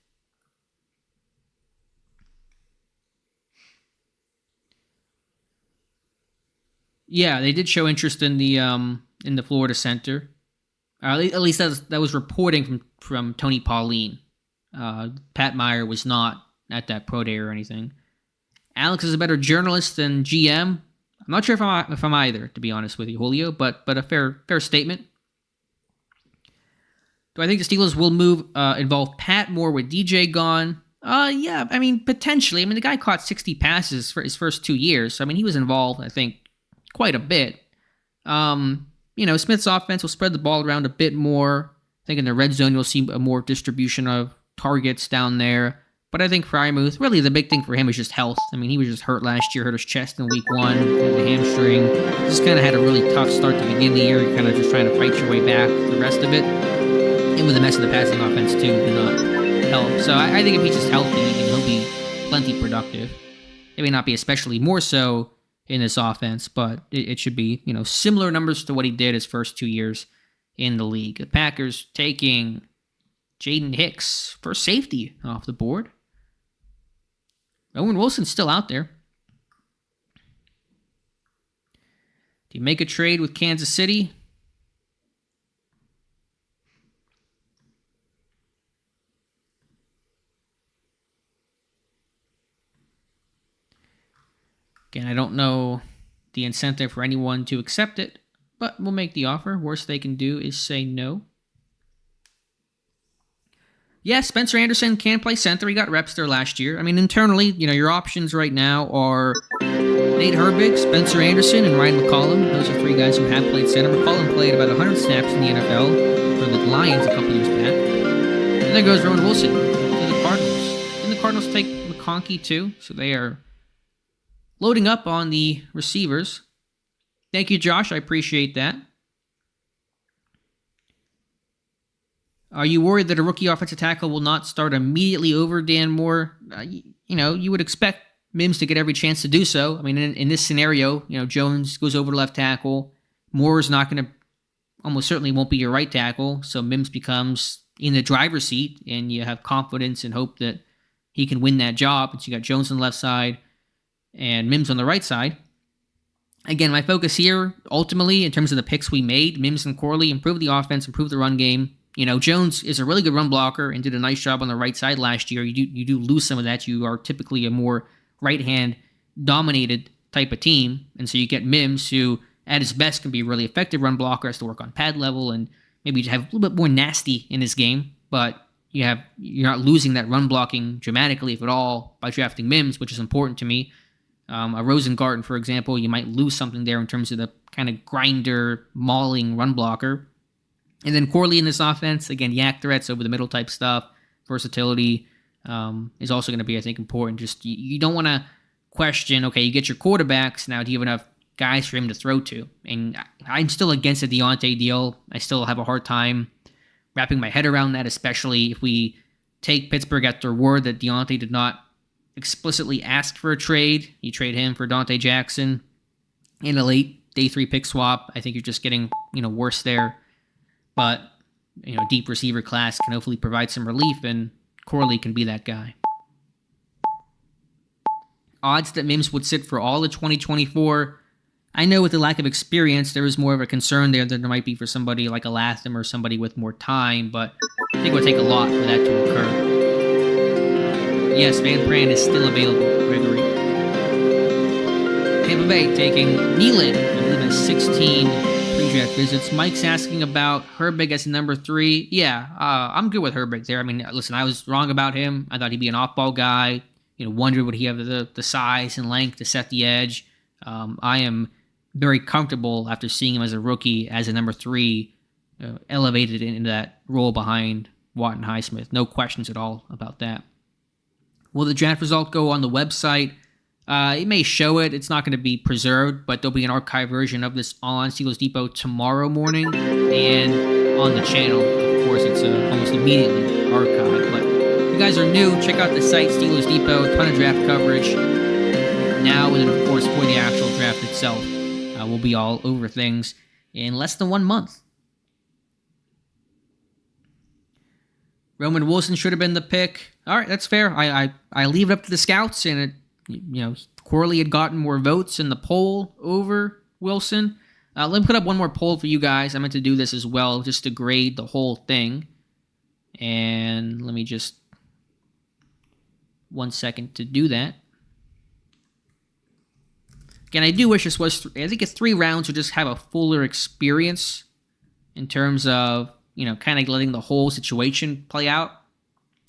Yeah, they did show interest in the Florida center. At least that was reporting from Tony Pauline. Pat Meyer was not at that pro day or anything. Alex is a better journalist than GM. I'm not sure if I'm either, to be honest with you, Julio, but a fair statement. Do I think the Steelers will involve Pat more with DJ gone? Yeah, potentially. The guy caught 60 passes for his first 2 years, so he was involved, I think, quite a bit. Smith's offense will spread the ball around a bit more. I think in the red zone you'll see a more distribution of targets down there. But I think Frymouth, really the big thing for him is just health. He was just hurt last year, hurt his chest in week 1, the hamstring. Just kind of had a really tough start to begin the year. You're kind of just trying to fight your way back the rest of it. And with the mess of the passing offense too, did not help. So I think if he's just healthy, he'll be plenty productive. It may not be especially more so in this offense, but it should be, similar numbers to what he did his first 2 years in the league. The Packers taking Jaden Hicks for safety off the board. Owen Wilson's still out there. Do you make a trade with Kansas City? Again, I don't know the incentive for anyone to accept it, but we'll make the offer. Worst they can do is say no. Yeah, Spencer Anderson can play center. He got reps there last year. Internally, your options right now are Nate Herbig, Spencer Anderson, and Ryan McCollum. Those are 3 guys who have played center. McCollum played about 100 snaps in the NFL for the Lions a couple years back. And there goes Rowan Wilson to the Cardinals. Cardinals take McConkey too, so they are loading up on the receivers. Thank you, Josh. I appreciate that. Are you worried that a rookie offensive tackle will not start immediately over Dan Moore? You would expect Mims to get every chance to do so. I mean, in this scenario, Jones goes over to left tackle. Moore is not going to, almost certainly won't be your right tackle, so Mims becomes in the driver's seat, and you have confidence and hope that he can win that job. And so you got Jones on the left side and Mims on the right side. Again, my focus here, ultimately, in terms of the picks we made, Mims and Corley improve the offense, improve the run game. Jones is a really good run blocker and did a nice job on the right side last year. You do lose some of that. You are typically a more right-hand dominated type of team. And so you get Mims, who at his best can be a really effective run blocker, has to work on pad level and maybe have a little bit more nasty in his game. But you're not losing that run blocking dramatically, if at all, by drafting Mims, which is important to me. A Rosengarten, for example, you might lose something there in terms of the kind of grinder, mauling run blocker. And then Corley in this offense, again, yak threats over the middle type stuff, versatility is also going to be, I think, important. Just you don't want to question, okay, you get your quarterbacks, now do you have enough guys for him to throw to? And I'm still against the Deontay deal. I still have a hard time wrapping my head around that, especially if we take Pittsburgh at their word that Deontay did not explicitly ask for a trade. You trade him for Dante Jackson in a late day 3 pick swap. I think you're just getting worse there. But deep receiver class can hopefully provide some relief, and Corley can be that guy. Odds that Mims would sit for all of 2024. I know with the lack of experience, there is more of a concern there than there might be for somebody like a Latham or somebody with more time, but I think it would take a lot for that to occur. Yes, Van Pran is still available, Gregory. Tampa Bay taking Nealon, I believe in 16 pre-draft visits. Mike's asking about Herbig as number 3. Yeah, I'm good with Herbig there. I mean, listen, I was wrong about him. I thought he'd be an off-ball guy. Wondered would he have the size and length to set the edge. I am very comfortable after seeing him as a rookie as a number 3, elevated into that role behind Watt and Highsmith. No questions at all about that. Will the draft result go on the website? It may show it. It's not going to be preserved, but there'll be an archive version of this on Steelers Depot tomorrow morning and on the channel. Of course, it's almost immediately archived. But if you guys are new, check out the site, Steelers Depot. A ton of draft coverage now, and then, of course, for the actual draft itself. We'll be all over things in less than 1 month. Roman Wilson should have been the pick. All right, that's fair. I leave it up to the scouts, and Corley had gotten more votes in the poll over Wilson. Let me put up one more poll for you guys. I meant to do this as well, just to grade the whole thing. And let me just 1 second to do that. Again, I do wish this was, I think it's 3 rounds to just have a fuller experience in terms of, kind of letting the whole situation play out.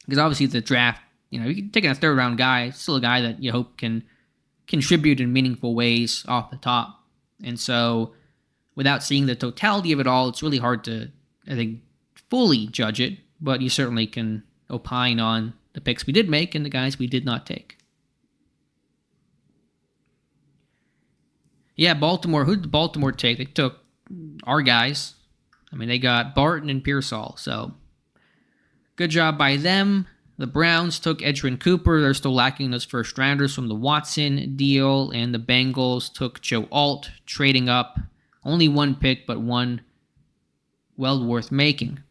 Because obviously the draft, you can take a 3rd round guy, still a guy that you hope can contribute in meaningful ways off the top. And so without seeing the totality of it all, it's really hard to, I think, fully judge it. But you certainly can opine on the picks we did make and the guys we did not take. Yeah, Baltimore. Who did Baltimore take? They took our guys. I mean, they got Barton and Pearsall. So good job by them. The Browns took Edgerrin Cooper. They're still lacking those first rounders from the Watson deal. And the Bengals took Joe Alt, trading up. Only 1 pick, but one well worth making.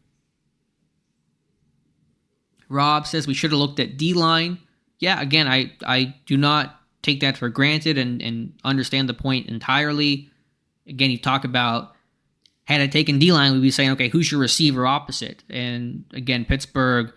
Rob says we should have looked at D-line. Yeah, again, I do not take that for granted and understand the point entirely. Again, you talk about, had I taken D-line, we'd be saying, okay, who's your receiver opposite? And again, Pittsburgh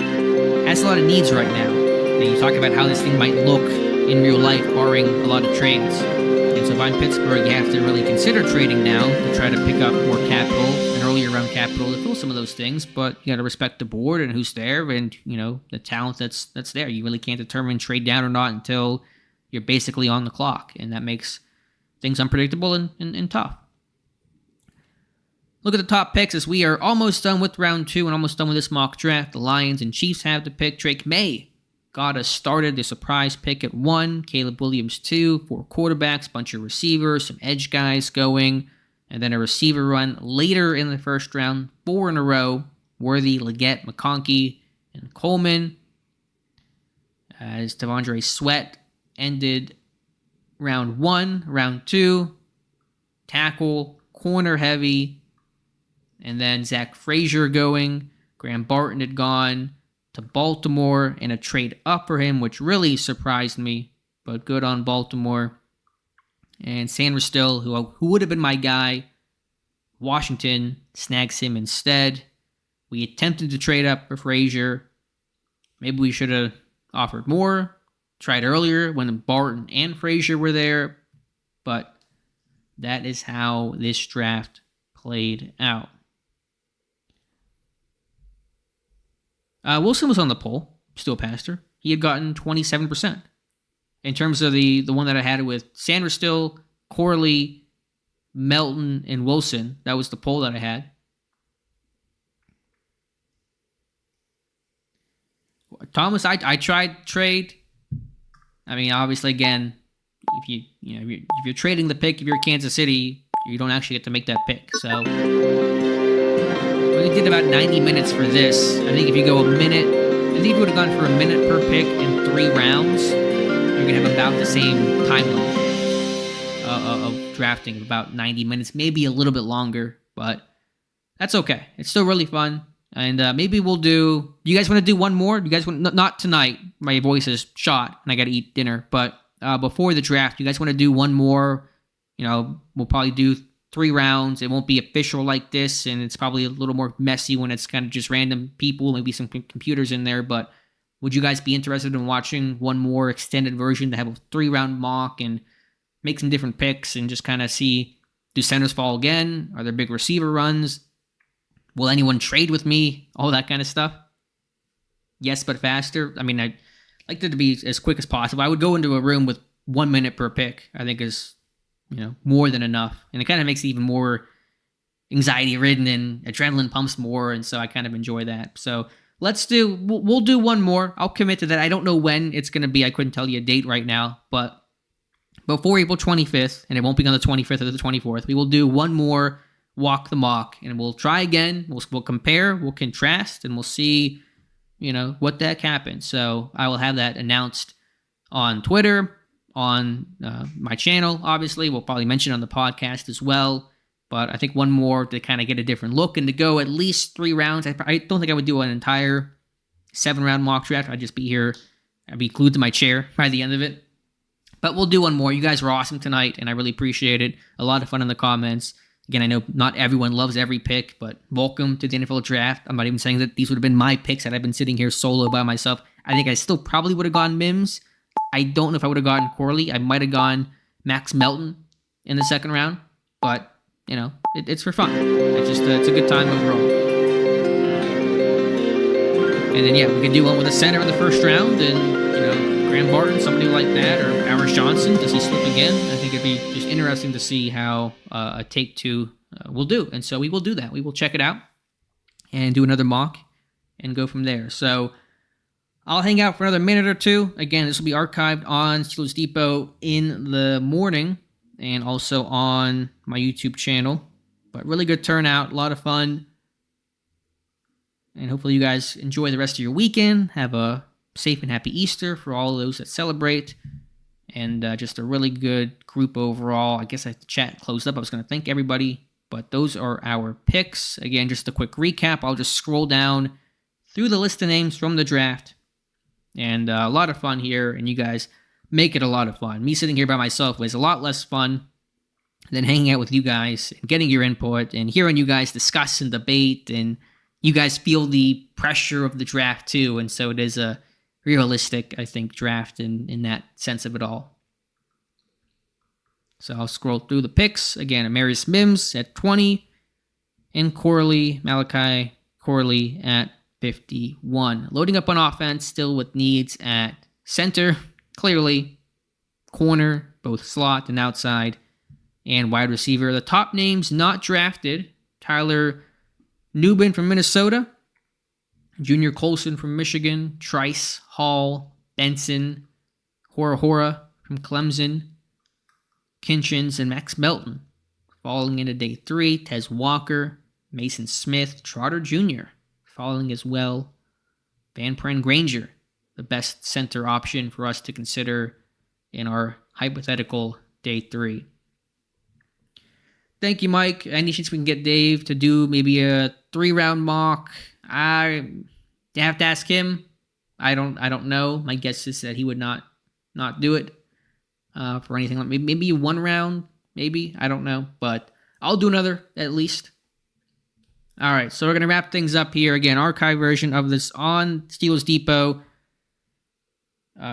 has a lot of needs right now. And you talk about how this thing might look in real life, barring a lot of trades. And so if I'm Pittsburgh, you have to really consider trading now to try to pick up more capital, an earlier round capital to fill some of those things. But you got to respect the board and who's there and, the talent that's there. You really can't determine trade down or not until you're basically on the clock. And that makes things unpredictable and tough. Look at the top picks as we are almost done with round 2 and almost done with this mock draft. The Lions and Chiefs have the pick. Drake May got us started. The surprise pick at 1, Caleb Williams 2, 4 quarterbacks, bunch of receivers, some edge guys going, and then a receiver run later in the first round, 4 in a row, Worthy, Leggett, McConkey, and Coleman. As Devondre Sweat ended round 1, round 2, tackle, corner heavy, and then Zach Frazier going. Graham Barton had gone to Baltimore in a trade up for him, which really surprised me, but good on Baltimore. And Sanders still, who would have been my guy, Washington snags him instead. We attempted to trade up for Frazier. Maybe we should have offered more, tried earlier when Barton and Frazier were there, but that is how this draft played out. Wilson was on the poll, still pastor. He had gotten 27%. In terms of the one that I had with Sanders still, Corley, Melton, and Wilson, that was the poll that I had. Thomas, I tried trade. I mean, obviously, again, if you're trading the pick, if you're Kansas City, you don't actually get to make that pick. So we did about 90 minutes for this. I think if you go a minute, I think if you would have gone for a minute per pick in 3 rounds, you're gonna have about the same time limit of drafting, about 90 minutes, maybe a little bit longer, but that's okay. It's still really fun. And maybe we'll do... You guys want to do one more? You guys want... Not tonight. My voice is shot and I got to eat dinner. But before the draft, you guys want to do one more? We'll probably do 3 rounds. It won't be official like this, and it's probably a little more messy when it's kind of just random people, maybe some computers in there. But would you guys be interested in watching one more extended version to have a 3-round mock and make some different picks and just kind of see, do centers fall again? Are there big receiver runs? Will anyone trade with me? All that kind of stuff. Yes, but faster. I mean, I like it to be as quick as possible. I would go into a room with 1 minute per pick. I think is, more than enough. And it kind of makes it even more anxiety-ridden and adrenaline pumps more. And so I kind of enjoy that. So we'll do one more. I'll commit to that. I don't know when it's going to be. I couldn't tell you a date right now. But before April 25th, and it won't be on the 25th or the 24th, we will do one more Walk the Mock, and we'll try again. We'll compare, we'll contrast, and we'll see, what the heck happens. So I will have that announced on Twitter, on my channel. Obviously, we'll probably mention it on the podcast as well. But I think one more to kind of get a different look and to go at least 3 rounds. I don't think I would do an entire 7-round mock draft. I'd just be here. I'd be glued to my chair by the end of it. But we'll do one more. You guys were awesome tonight, and I really appreciate it. A lot of fun in the comments. Again, I know not everyone loves every pick, but welcome to the NFL Draft. I'm not even saying that these would have been my picks had I been sitting here solo by myself. I think I still probably would have gone Mims. I don't know if I would have gotten Corley. I might have gone Max Melton in the 2nd round, but, it's for fun. It's a good time overall. And then, we could do one with a center in the 1st round and, Graham Barton, somebody like that, or Aaron Johnson. Does he slip again? I think it'd be just interesting to see how a take 2 will do. And so we will do that. We will check it out and do another mock and go from there. So I'll hang out for another minute or 2. Again, this will be archived on Steelers Depot in the morning and also on my YouTube channel. But really good turnout, a lot of fun. And hopefully you guys enjoy the rest of your weekend. Have a safe and happy Easter for all those that celebrate. And just a really good group overall. I guess the chat closed up. I was going to thank everybody. But those are our picks. Again, just a quick recap. I'll just scroll down through the list of names from the draft. And a lot of fun here. And you guys make it a lot of fun. Me sitting here by myself was a lot less fun than hanging out with you guys and getting your input and hearing you guys discuss and debate. And you guys feel the pressure of the draft too. And so it is a realistic, I think, draft in that sense of it all. So I'll scroll through the picks. Again, Amarius Mims at 20 and Malachi Corley at 51. Loading up on offense, still with needs at center, clearly, corner, both slot and outside, and wide receiver. The top names not drafted: Tyler Nubin from Minnesota, Junior Colson from Michigan, Trice Hall Benson, Hora from Clemson, Kinchins, and Max Melton. Falling into day 3, Tez Walker, Mason Smith, Trotter Jr. Falling as well. Van Pran Granger, the best center option for us to consider in our hypothetical day 3. Thank you, Mike. Any chance we can get Dave to do maybe a 3-round mock? I have to ask him. I don't know. My guess is that he would not do it for anything like maybe 1 round. Maybe, I don't know, but I'll do another at least. All right, so we're gonna wrap things up here. Again, archive version of this on Steelers Depot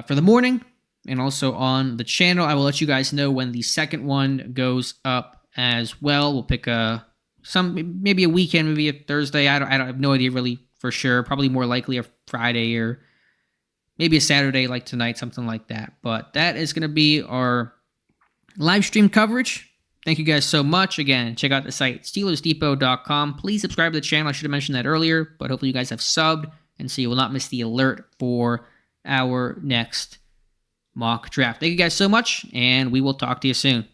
for the morning, and also on the channel. I will let you guys know when the second one goes up as well. We'll pick maybe a weekend, maybe a Thursday. I don't have no idea really for sure. Probably more likely a Friday or maybe a Saturday like tonight, something like that. But that is gonna be our live stream coverage. Thank you guys so much. Again, check out the site, SteelersDepot.com. Please subscribe to the channel. I should have mentioned that earlier, but hopefully you guys have subbed, and so you will not miss the alert for our next mock draft. Thank you guys so much, and we will talk to you soon.